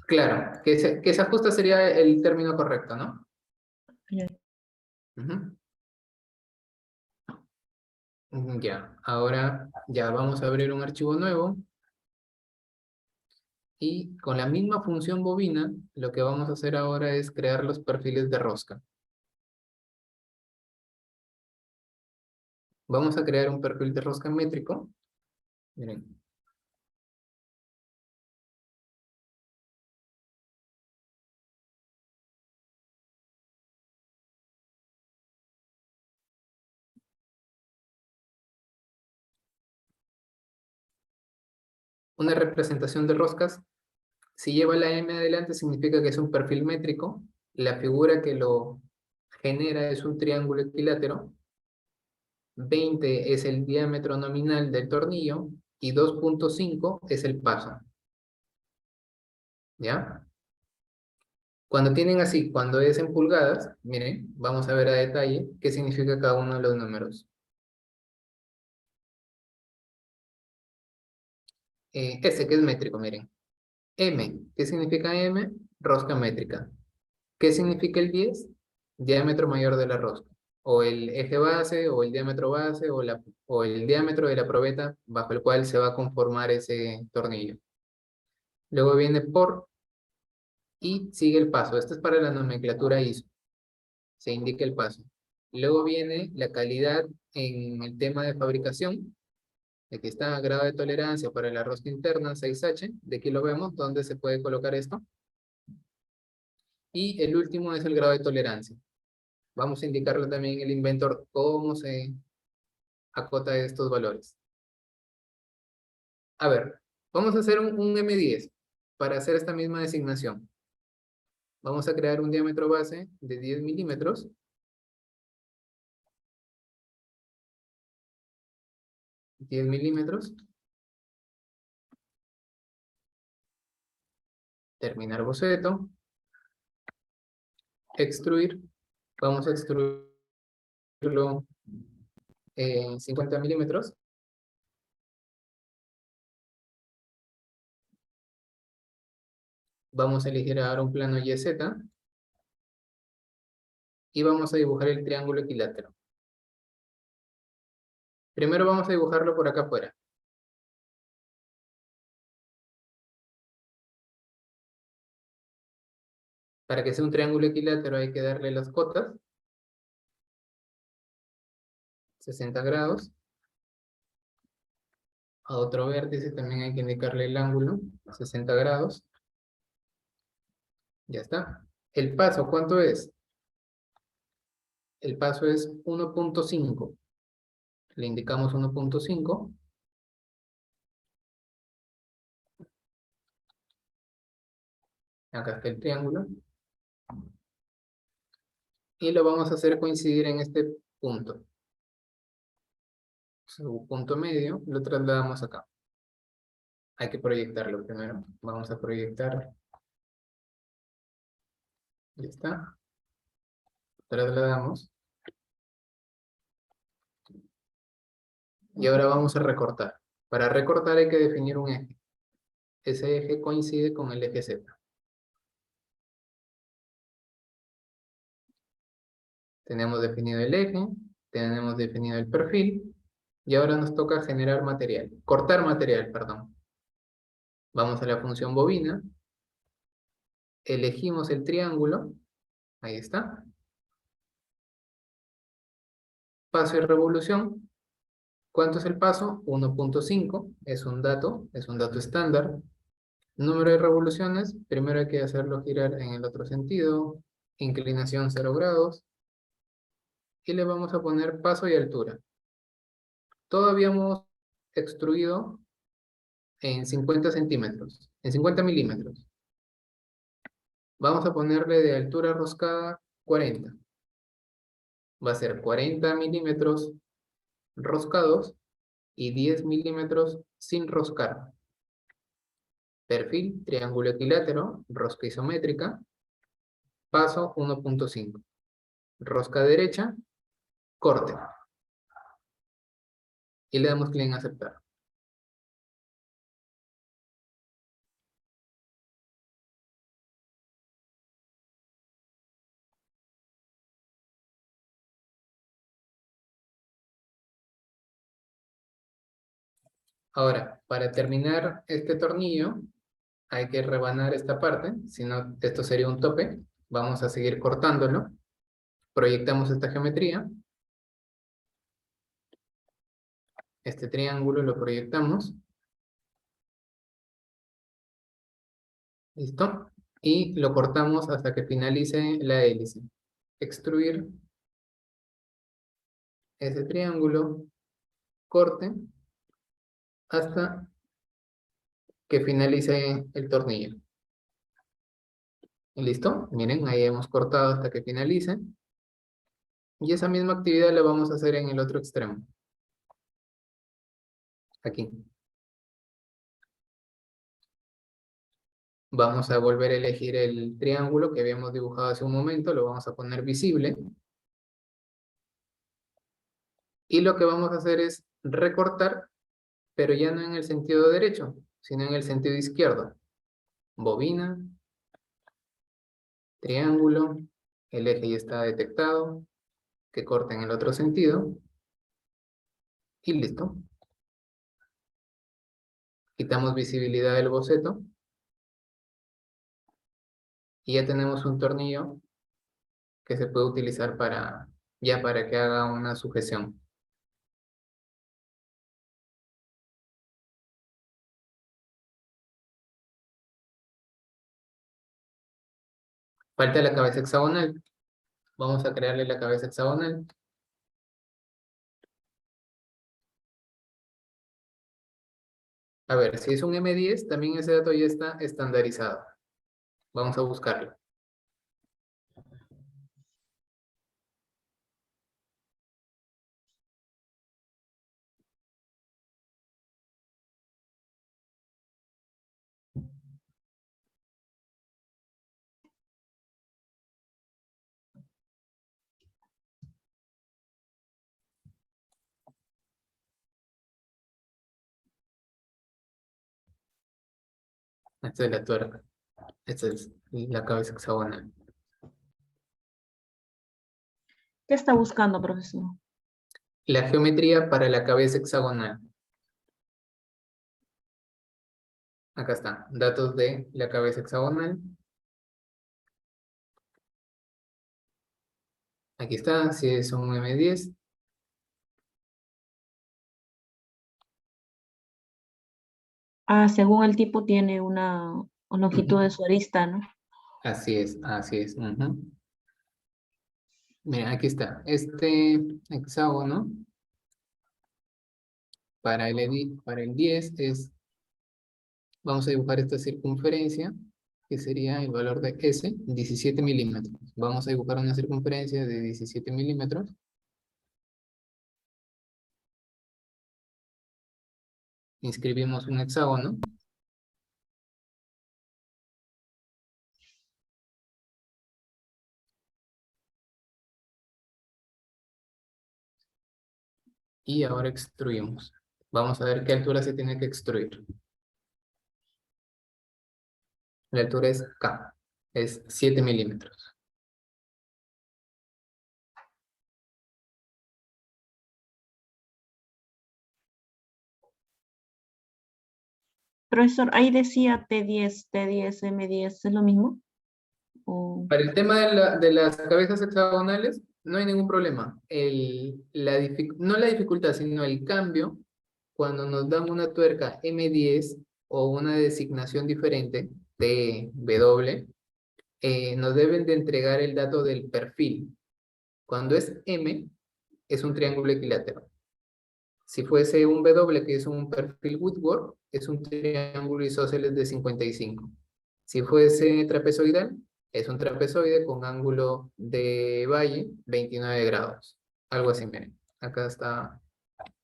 claro, que se ajusta sería el término correcto, ¿no? Ya. Ujú. Ya, ahora ya vamos a abrir un archivo nuevo y con la misma función bobina, lo que vamos a hacer ahora es crear los perfiles de rosca. Vamos a crear un perfil de rosca métrico. Miren, una representación de roscas, si lleva la M adelante significa que es un perfil métrico. La figura genera es un triángulo equilátero, 20 es el diámetro nominal del tornillo y 2.5 es el paso. ¿Ya? Cuando tienen así, cuando es en pulgadas, miren, vamos a ver a detalle qué significa cada uno de los números. Este que es métrico, miren. M, ¿qué significa M? Rosca métrica. ¿Qué significa el 10? Diámetro mayor de la rosca. O el eje base, o el diámetro base, o el diámetro de la probeta bajo el cual se va a conformar ese tornillo. Luego viene por y sigue el paso. Esto es para la nomenclatura ISO. Se indica el paso. Luego viene la calidad en el tema de fabricación. Aquí está grado de tolerancia para la rosca interna 6H. De aquí lo vemos, dónde se puede colocar esto. Y el último es el grado de tolerancia. Vamos a indicarle también en el inventor cómo se acota estos valores. A ver, vamos a hacer un M10 para hacer esta misma designación. Vamos a crear un diámetro base de 10 milímetros. 10 milímetros. Terminar boceto. Extruir. Vamos a extruirlo en 50 milímetros. Vamos a elegir ahora un plano YZ. Y vamos a dibujar el triángulo equilátero. Primero vamos a dibujarlo por acá afuera. Para que sea un triángulo equilátero hay que darle las cotas. 60 grados. A otro vértice también hay que indicarle el ángulo. 60 grados. Ya está. El paso, ¿cuánto es? El paso es 1.5. Le indicamos 1.5. Acá está el triángulo. Y lo vamos a hacer coincidir en este punto. Su punto medio lo trasladamos acá. Hay que proyectarlo primero. Vamos a proyectar. Ya está. Trasladamos. Y ahora vamos a recortar. Para recortar hay que definir un eje. Ese eje coincide con el eje Z. Tenemos definido el eje, tenemos definido el perfil, y ahora nos toca generar material. Cortar material, perdón. Vamos a la función bobina. Elegimos el triángulo. Ahí está. Paso y revolución. ¿Cuánto es el paso? 1.5. Es un dato estándar. Número de revoluciones. Primero hay que hacerlo girar en el otro sentido. Inclinación 0 grados. Y le vamos a poner paso y altura. Todo habíamos extruido en 50 centímetros, en 50 milímetros. Vamos a ponerle de altura roscada 40. Va a ser 40 milímetros roscados y 10 milímetros sin roscar. Perfil, triángulo equilátero, rosca isométrica, paso 1.5. Rosca derecha, corte. Y le damos clic en aceptar. Ahora, para terminar este tornillo, hay que rebanar esta parte, si no, esto sería un tope. Vamos a seguir cortándolo. Proyectamos esta geometría. Este triángulo lo proyectamos. ¿Listo? Y lo cortamos hasta que finalice la hélice. Extruir ese triángulo, corte, hasta que finalice el tornillo. ¿Listo? Miren, ahí hemos cortado hasta que finalice. Y esa misma actividad la vamos a hacer en el otro extremo. Aquí. Vamos a volver a elegir el triángulo que habíamos dibujado hace un momento, lo vamos a poner visible. Y lo que vamos a hacer es recortar, pero ya no en el sentido derecho, sino en el sentido izquierdo. Bobina, triángulo, el eje ya está detectado, que corte en el otro sentido. Y listo. Quitamos visibilidad del boceto. Y ya tenemos un tornillo que se puede utilizar para que haga una sujeción. Falta la cabeza hexagonal. Vamos a crearle la cabeza hexagonal. A ver, si es un M10, también ese dato ya está estandarizado. Vamos a buscarlo. Esta es la tuerca. Esta es la cabeza hexagonal. ¿Qué está buscando, profesor? La geometría para la cabeza hexagonal. Acá está. Datos de la cabeza hexagonal. Aquí está. Si es un M10. Ah, según el tipo tiene una longitud de su arista, ¿no? Así es, así es. Ujú. Mira, aquí está. Este hexágono para el 10 es, vamos a dibujar esta circunferencia, que sería el valor de S, 17 milímetros. Vamos a dibujar una circunferencia de 17 milímetros. Inscribimos un hexágono. Y ahora extruimos. Vamos a ver qué altura se tiene que extruir. La altura es K, es 7 milímetros. Profesor, ahí decía T10, M10, ¿es lo mismo? O... Para el tema de las cabezas hexagonales, no hay ningún problema. No la dificultad, sino el cambio, cuando nos dan una tuerca M10 o una designación diferente, TW, nos deben de entregar el dato del perfil. Cuando es M, es un triángulo equilátero. Si fuese un W, que es un perfil Woodward, es un triángulo isósceles de 55. Si fuese trapezoidal, es un trapezoide con ángulo de valle 29 grados. Algo así, miren. Acá está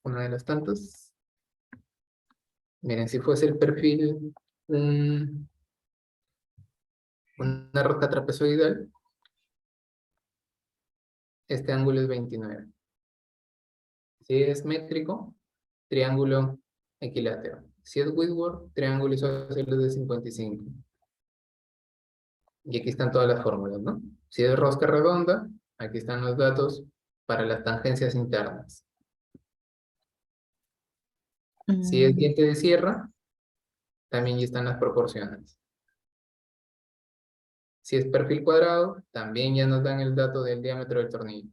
una de las tantas. Miren, si fuese el perfil una rosca trapezoidal, este ángulo es 29. Si es métrico, triángulo equilátero. Si es Whitworth, triángulo isósceles de 55. Y aquí están todas las fórmulas, ¿no? Si es rosca redonda, aquí están los datos para las tangencias internas. Si es Mm, diente de sierra, también ya están las proporciones. Si es perfil cuadrado, también ya nos dan el dato del diámetro del tornillo.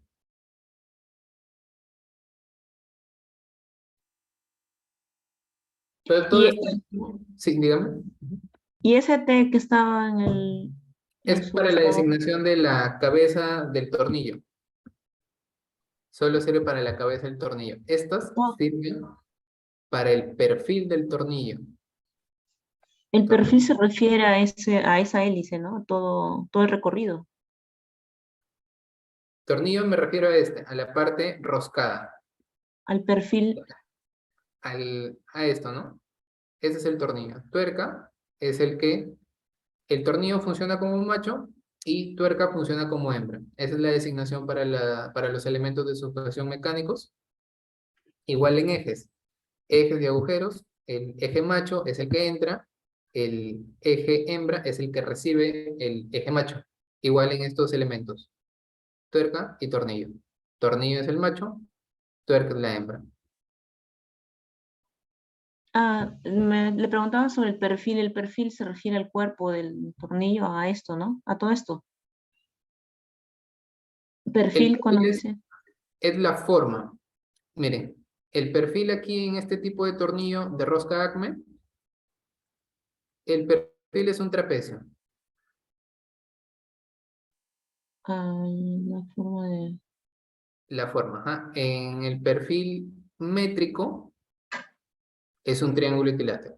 Pero todo y, esto, sí, dígame. y ese T que estaba en en Es su para la buscador. designación de la cabeza del tornillo. Solo sirve para la cabeza del tornillo. Estas Oh, sirven para el perfil del tornillo. el perfil se refiere a esa hélice, ¿no? Todo el recorrido. Tornillo me refiero a la parte roscada, Al perfil, a esto, ¿no? Ese es el tornillo. Tuerca es el tornillo funciona como un macho y tuerca funciona como hembra. Esa es la designación para los elementos de sujeción mecánicos. Igual en ejes. Ejes de agujeros, el eje macho es el que entra, el eje hembra es el que recibe el eje macho. Igual en estos elementos. Tuerca y tornillo. Tornillo es el macho, tuerca es la hembra. le preguntaba sobre el perfil se refiere al cuerpo del tornillo, a esto, ¿no? A todo esto. El Perfil cuando perfil dice, es la forma. Miren, el perfil aquí en este tipo de tornillo de rosca Acme, el perfil es un trapecio. la forma de... La forma, ajá. En el perfil métrico es un triángulo equilátero.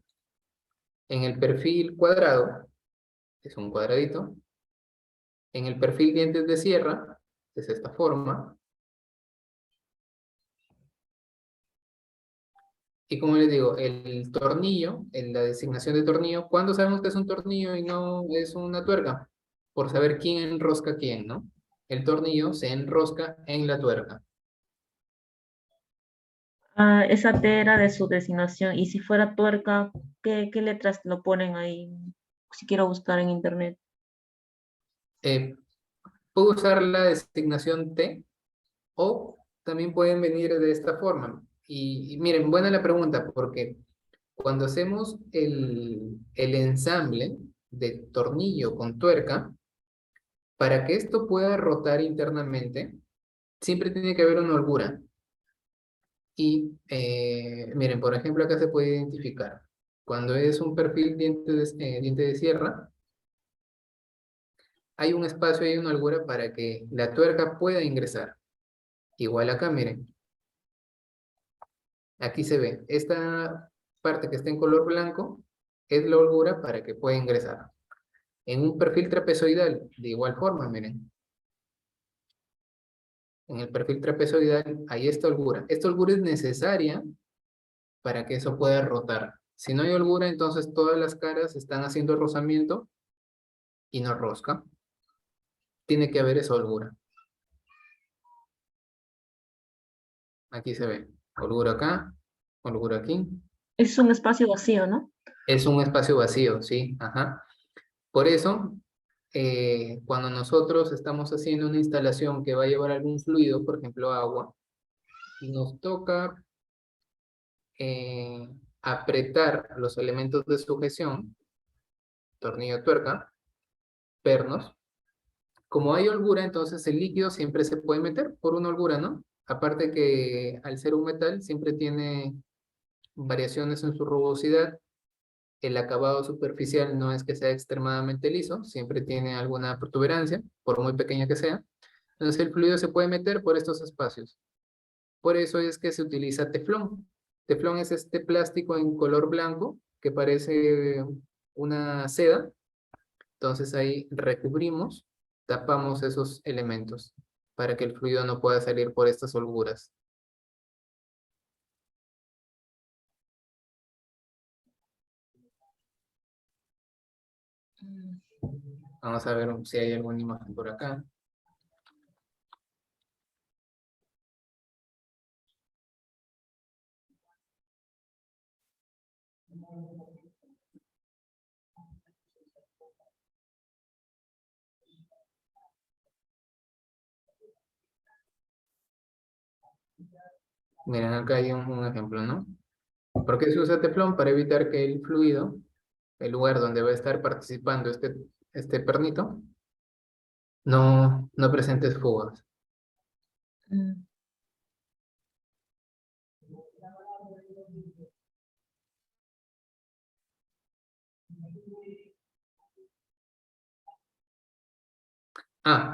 En el perfil cuadrado es un cuadradito. En el perfil dientes de sierra es esta forma. Y como les digo, el tornillo, en la designación de tornillo, ¿cuándo sabemos que es un tornillo y no es una tuerca? Por saber quién enrosca a quién, ¿no? El tornillo se enrosca en la tuerca. Esa T era de su designación. Y si fuera tuerca, ¿qué letras lo ponen ahí? Si quiero buscar en internet. Eh, Puedo usar la designación T o también pueden venir de esta forma. Y miren, buena la pregunta, porque cuando hacemos el ensamble de tornillo con tuerca, para que esto pueda rotar internamente, siempre tiene que haber una holgura. Y miren, por ejemplo, acá se puede identificar. Cuando es un perfil diente de sierra, hay un espacio y una holgura para que la tuerca pueda ingresar. Igual acá, miren, aquí se ve. Esta parte que está en color blanco es la holgura para que pueda ingresar. En un perfil trapezoidal, de igual forma, miren. En el perfil trapezoidal hay esta holgura. Esta holgura es necesaria para que eso pueda rotar. Si no hay holgura, entonces todas las caras están haciendo rozamiento y no rosca. Tiene que haber esa holgura. Aquí se ve. Holgura acá, holgura aquí. Es un espacio vacío, ¿no? Es un espacio vacío, ¿sí? Ajá. Por eso, cuando nosotros estamos haciendo una instalación que va a llevar algún fluido, por ejemplo agua, y nos toca apretar los elementos de sujeción, tornillo, tuerca, pernos, como hay holgura, entonces el líquido siempre se puede meter por una holgura, ¿no? Aparte que al ser un metal siempre tiene variaciones en su rugosidad, el acabado superficial no es que sea extremadamente liso, siempre tiene alguna protuberancia, por muy pequeña que sea. Entonces el fluido se puede meter por estos espacios. Por eso es que se utiliza teflón. Teflón es este plástico en color blanco que parece una seda. Entonces ahí recubrimos, tapamos esos elementos para que el fluido no pueda salir por estas holguras. Vamos a ver si hay alguna imagen por acá. Miren, acá hay un ejemplo, ¿no? ¿Por qué se usa teflón? Para evitar que el fluido, el lugar donde va a estar participando este pernito, no presentes fugas. Mm.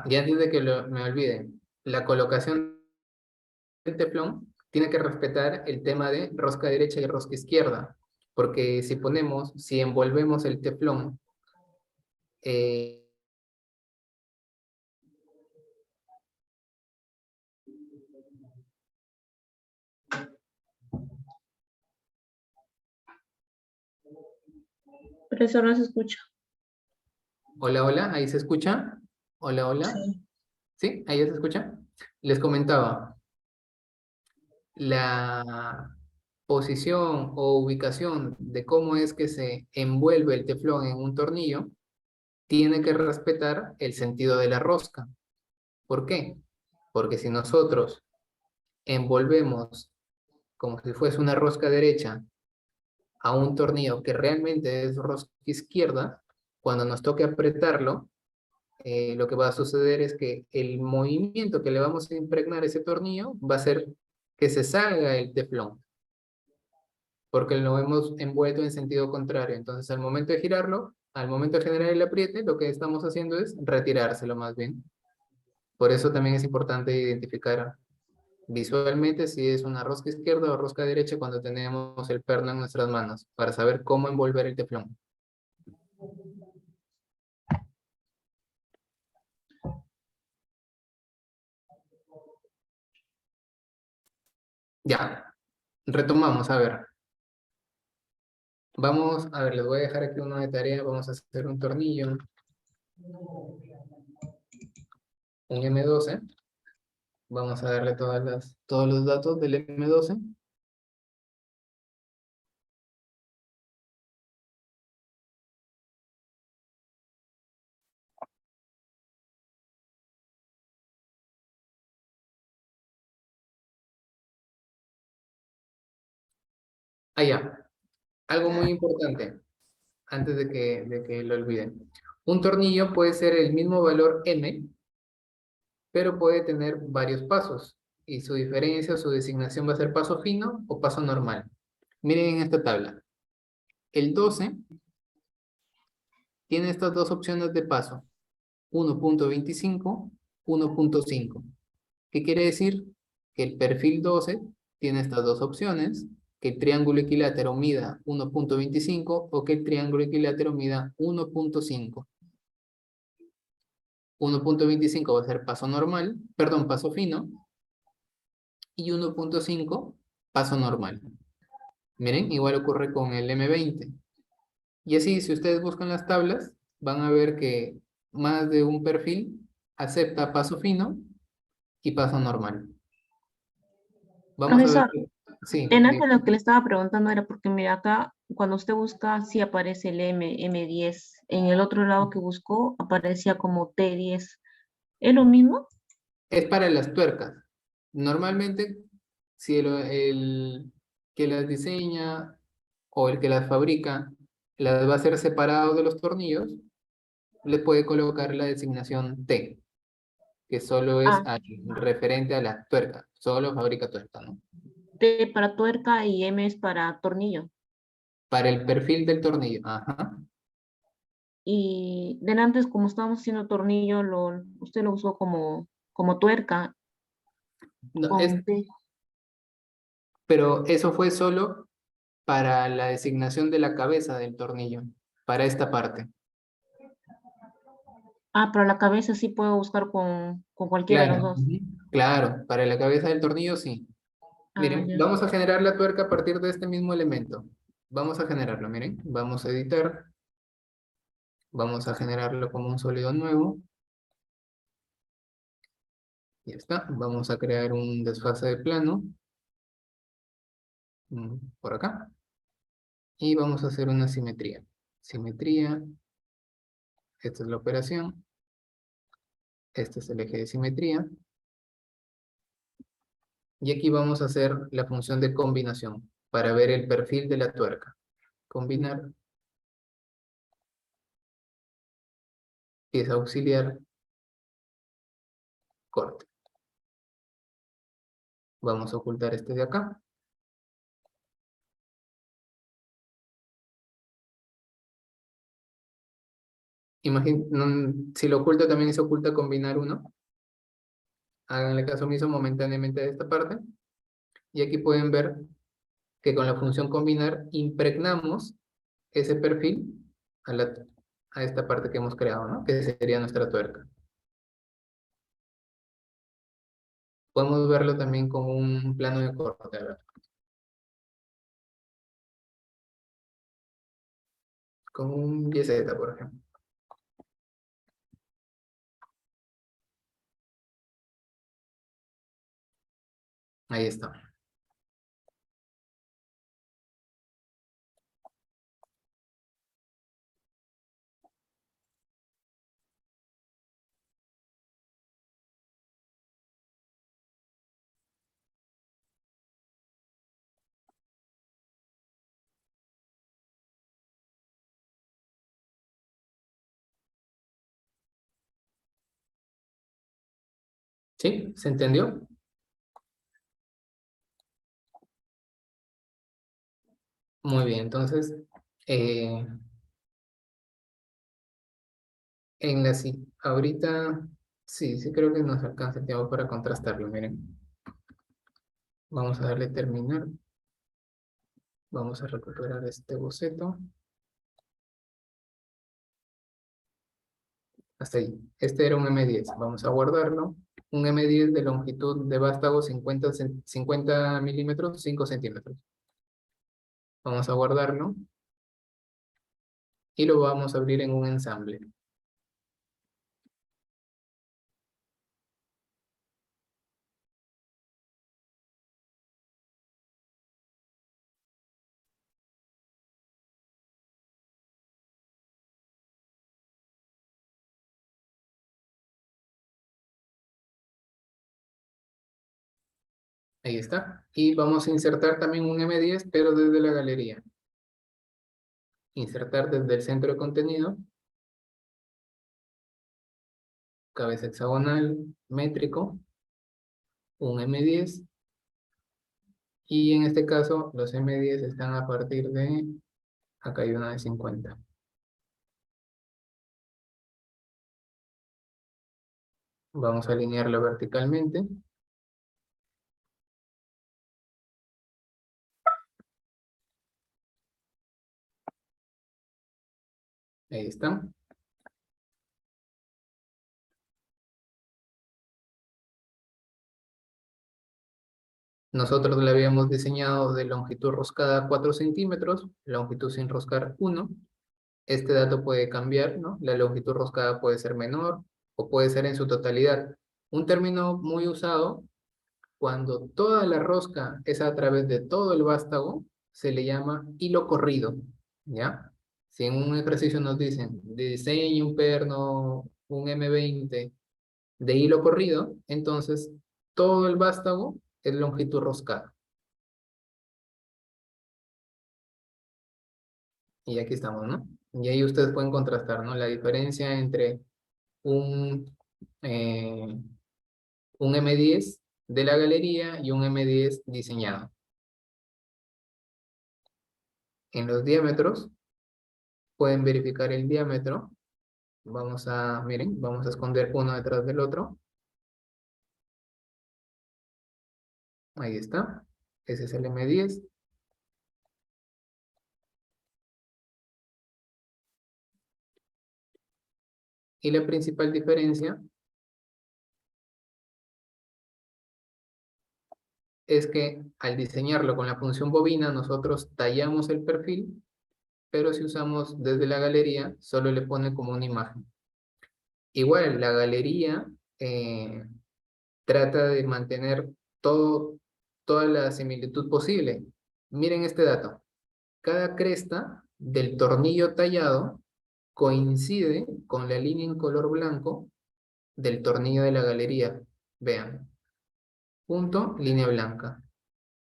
Y antes de que me olvide, la colocación del teflón tiene que respetar el tema de rosca derecha y rosca izquierda, porque si envolvemos el teflón, eh, Profesor, no se escucha. Hola, hola, ¿ahí se escucha? Hola, hola. Sí. ¿Sí? ¿Ahí ya se escucha? Les comentaba, la posición o ubicación de cómo es que se envuelve el teflón en un tornillo tiene que respetar el sentido de la rosca. ¿Por qué? Porque si nosotros envolvemos como si fuese una rosca derecha a un tornillo que realmente es rosca izquierda, cuando nos toque apretarlo, lo que va a suceder es que el movimiento que le vamos a impregnar a ese tornillo va a ser que se salga el teflón, porque lo hemos envuelto en sentido contrario. Entonces, al momento de girarlo, al momento de generar el apriete, lo que estamos haciendo es retirárselo más bien. Por eso también es importante identificar visualmente si es una rosca izquierda o rosca derecha cuando tenemos el perno en nuestras manos, para saber cómo envolver el teflón. Ya, retomamos, a ver. Vamos, a ver, les voy a dejar aquí uno de tarea, vamos a hacer un tornillo, un M12. Vamos a darle todos los datos del M12. Ah, ya, algo muy importante, antes de que lo olviden. Un tornillo puede ser el mismo valor M, pero puede tener varios pasos, y su diferencia o su designación va a ser paso fino o paso normal. Miren en esta tabla. El 12 tiene estas dos opciones de paso, 1.25, 1.5. ¿Qué quiere decir? Que el perfil 12 tiene estas dos opciones, que el triángulo equilátero mida 1.25 o que el triángulo equilátero mida 1.5. 1.25 va a ser paso normal, perdón, paso fino, y 1.5 paso normal. Miren, igual ocurre con el M20. Y así, si ustedes buscan las tablas, van a ver que más de un perfil acepta paso fino y paso normal. Vamos a ver. Profesor, Sí, en antes lo que le estaba preguntando era porque mira acá, cuando usted busca, sí aparece el M10. En el otro lado que buscó, aparecía como T10. ¿Es lo mismo? es para las tuercas. Normalmente, si el que las diseña o el que las fabrica las va a hacer separado de los tornillos, le puede colocar la designación T, que solo es Ah, referente a la tuerca. Solo fabrica tuerca, ¿no? T para tuerca y M es para tornillo. Para el perfil del tornillo. Ajá. Y delante, como estábamos haciendo tornillo, usted lo usó como tuerca No, con T. pero eso fue solo para la designación de la cabeza del tornillo, para esta parte. Ah, pero la cabeza sí puedo buscar con cualquiera de los Claro, dos. ujú, claro, para la cabeza del tornillo sí. Ah, Miren, ya. vamos a generar la tuerca a partir de este mismo elemento. Vamos a generarlo, miren. Vamos a editar. Vamos a generarlo como un sólido nuevo. Ya está. Vamos a crear un desfase de plano. Por acá. Y vamos a hacer una simetría. Simetría. Esta es la operación. Este es el eje de simetría. Y aquí vamos a hacer la función de combinación para ver el perfil de la tuerca. Combinar, pieza auxiliar, corte. Vamos a ocultar este de acá. Si lo oculta también se oculta combinar uno. Háganle caso omiso momentáneamente a esta parte. Y aquí pueden ver que con la función combinar impregnamos ese perfil a, a esta parte que hemos creado, ¿no? Que sería nuestra tuerca. Podemos verlo también con un plano de corte, a ver, con un YZ, por ejemplo. Ahí está. ¿Sí? ¿Se entendió? Muy bien, entonces, eh, ahorita, sí creo que nos alcanza el tiempo para contrastarlo, miren. Vamos a darle terminar. Vamos a recuperar este boceto. Hasta ahí. Este era un M10. Vamos a guardarlo. Un M10 de longitud de vástago 50 milímetros, 5 centímetros. Vamos a guardarlo y lo vamos a abrir en un ensamble. Ahí está. Y vamos a insertar también un M10, pero desde la galería. Insertar desde el centro de contenido, cabeza hexagonal, métrico, un M10. Y en este caso, los M10 están a partir de, acá hay una de 50. Vamos a alinearlo verticalmente. Ahí está. Nosotros le habíamos diseñado de longitud roscada 4 centímetros, longitud sin roscar 1. Este dato puede cambiar, ¿no? La longitud roscada puede ser menor o puede ser en su totalidad. Un término muy usado cuando toda la rosca es a través de todo el vástago, se le llama hilo corrido, ¿ya? Si en un ejercicio nos dicen, diseñe un perno, un M20 de hilo corrido, entonces todo el vástago es longitud roscada. Y aquí estamos, ¿no? Y ahí ustedes pueden contrastar, ¿no? La diferencia entre un, eh, un M10 de la galería y un M10 diseñado. En los diámetros, pueden verificar el diámetro. Miren, vamos a esconder uno detrás del otro. Ahí está. Ese es el M10. Y la principal diferencia es que al diseñarlo con la función bobina, nosotros tallamos el perfil, pero si usamos desde la galería, solo le pone como una imagen. Igual, la galería eh, trata de mantener toda la similitud posible. Miren este dato. Cada cresta del tornillo tallado coincide con la línea en color blanco del tornillo de la galería. Vean. Punto, línea blanca.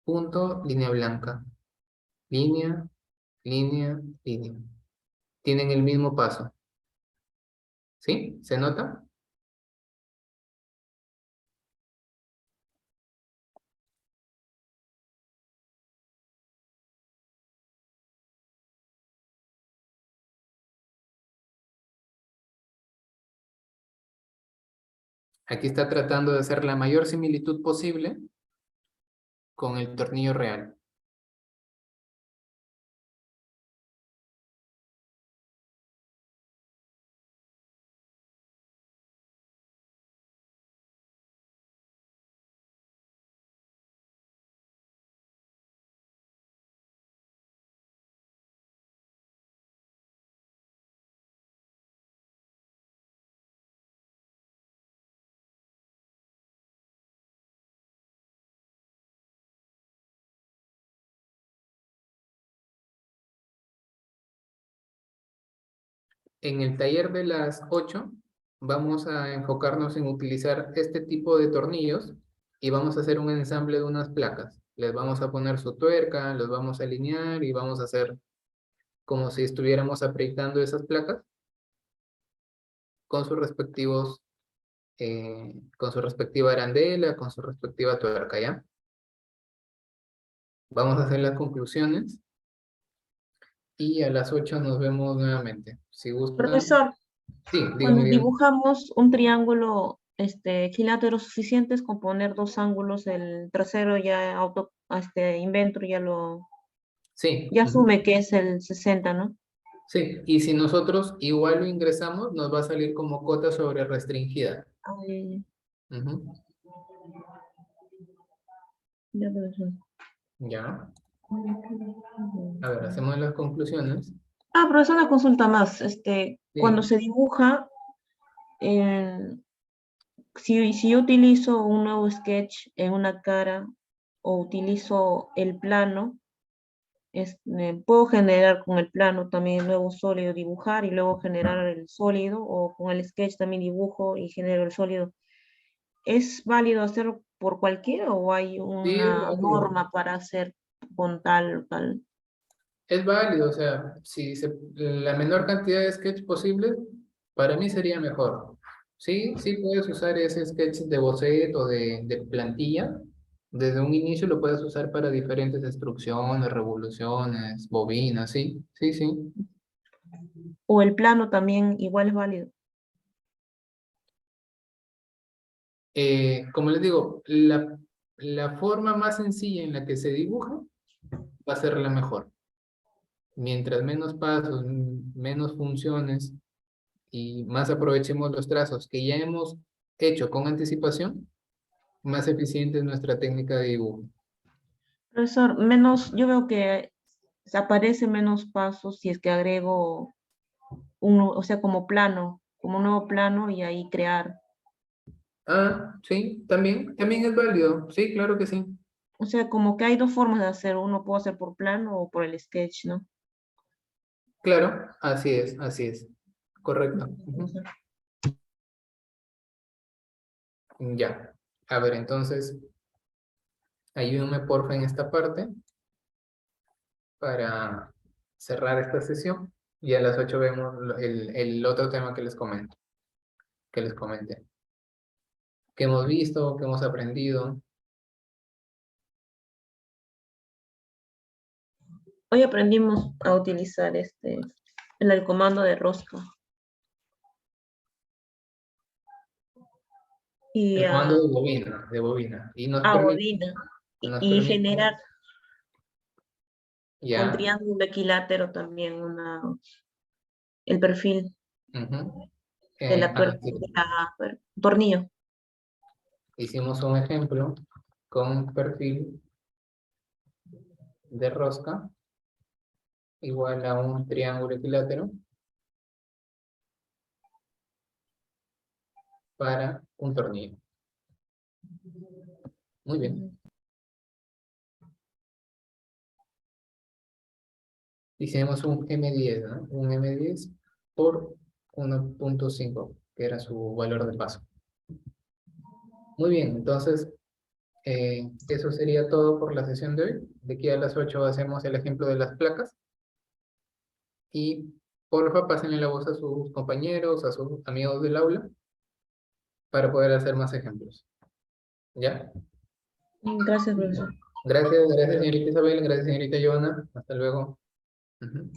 Punto, línea blanca. Línea, línea, línea. Tienen el mismo paso. ¿Sí? ¿Se nota? Aquí está tratando de hacer la mayor similitud posible con el tornillo real. En el taller de las 8 vamos a enfocarnos en utilizar este tipo de tornillos y vamos a hacer un ensamble de unas placas. Les vamos a poner su tuerca, los vamos a alinear y vamos a hacer como si estuviéramos apretando esas placas con sus respectivos, con su respectiva arandela, con su respectiva tuerca, ¿ya? Vamos a hacer las conclusiones y a las 8 nos vemos nuevamente. Si gustan, Profesor, sí, cuando dígame, dígame. dibujamos un triángulo equilátero suficiente es con poner dos ángulos, el trasero ya Inventor Sí, ya ujú. asume que es el 60, ¿no? Sí, y si nosotros igual lo ingresamos, nos va a salir como cota sobre restringida. Ay, Ujú. ya, profesor. Ya, a ver, hacemos las conclusiones. Profesor, una consulta más. Cuando Sí, se dibuja, eh, si yo utilizo un nuevo sketch en una cara o utilizo el plano, puedo generar con el plano también el nuevo sólido, dibujar y luego generar el sólido, o con el sketch también dibujo y genero el sólido. ¿Es válido hacerlo por cualquiera o hay sí, es una válido. norma para hacer con tal, tal? Es válido, o sea, si la menor cantidad de sketch posible, para mí sería mejor. Sí, sí puedes usar ese sketch de boceto, de plantilla. Desde un inicio lo puedes usar para diferentes instrucciones, revoluciones, bobinas, sí, sí, sí. ¿O el plano también igual es válido? Como les digo, la forma más sencilla en la que se dibuja va a ser la mejor. Mientras menos pasos, menos funciones y más aprovechemos los trazos que ya hemos hecho con anticipación, más eficiente es nuestra técnica de dibujo. Profesor, yo veo que aparece menos pasos si es que agrego uno, o sea, como un nuevo plano y ahí crear. Ah, sí, también es válido. Sí, claro que sí. O sea, como que hay dos formas de hacer, uno puedo hacer por plano o por el sketch, ¿no? Claro, así es. Correcto. Ujú. Ya. A ver, entonces, ayúdame porfa en esta parte para cerrar esta sesión y a las 8 vemos el otro tema que les comento, que les comenté. Que hemos visto, que hemos aprendido. Hoy aprendimos a utilizar el comando de rosca y El comando a de bobina. bobina Nos y permite, generar con ya, triángulo equilátero también el perfil ujú, de la tuerca, sí. tornillo. Hicimos un ejemplo con perfil de rosca igual a un triángulo equilátero para un tornillo. Muy bien. Hicimos un M10, ¿no? Un M10 por 1.5, que era su valor de paso. Muy bien, entonces eso sería todo por la sesión de hoy. De aquí a las 8 hacemos el ejemplo de las placas y porfa pásenle la voz a sus compañeros, a sus amigos del aula para poder hacer más ejemplos. ¿Ya? Gracias, profesor. Gracias, gracias señorita Isabel, gracias señorita Joana. Hasta luego. Ujú.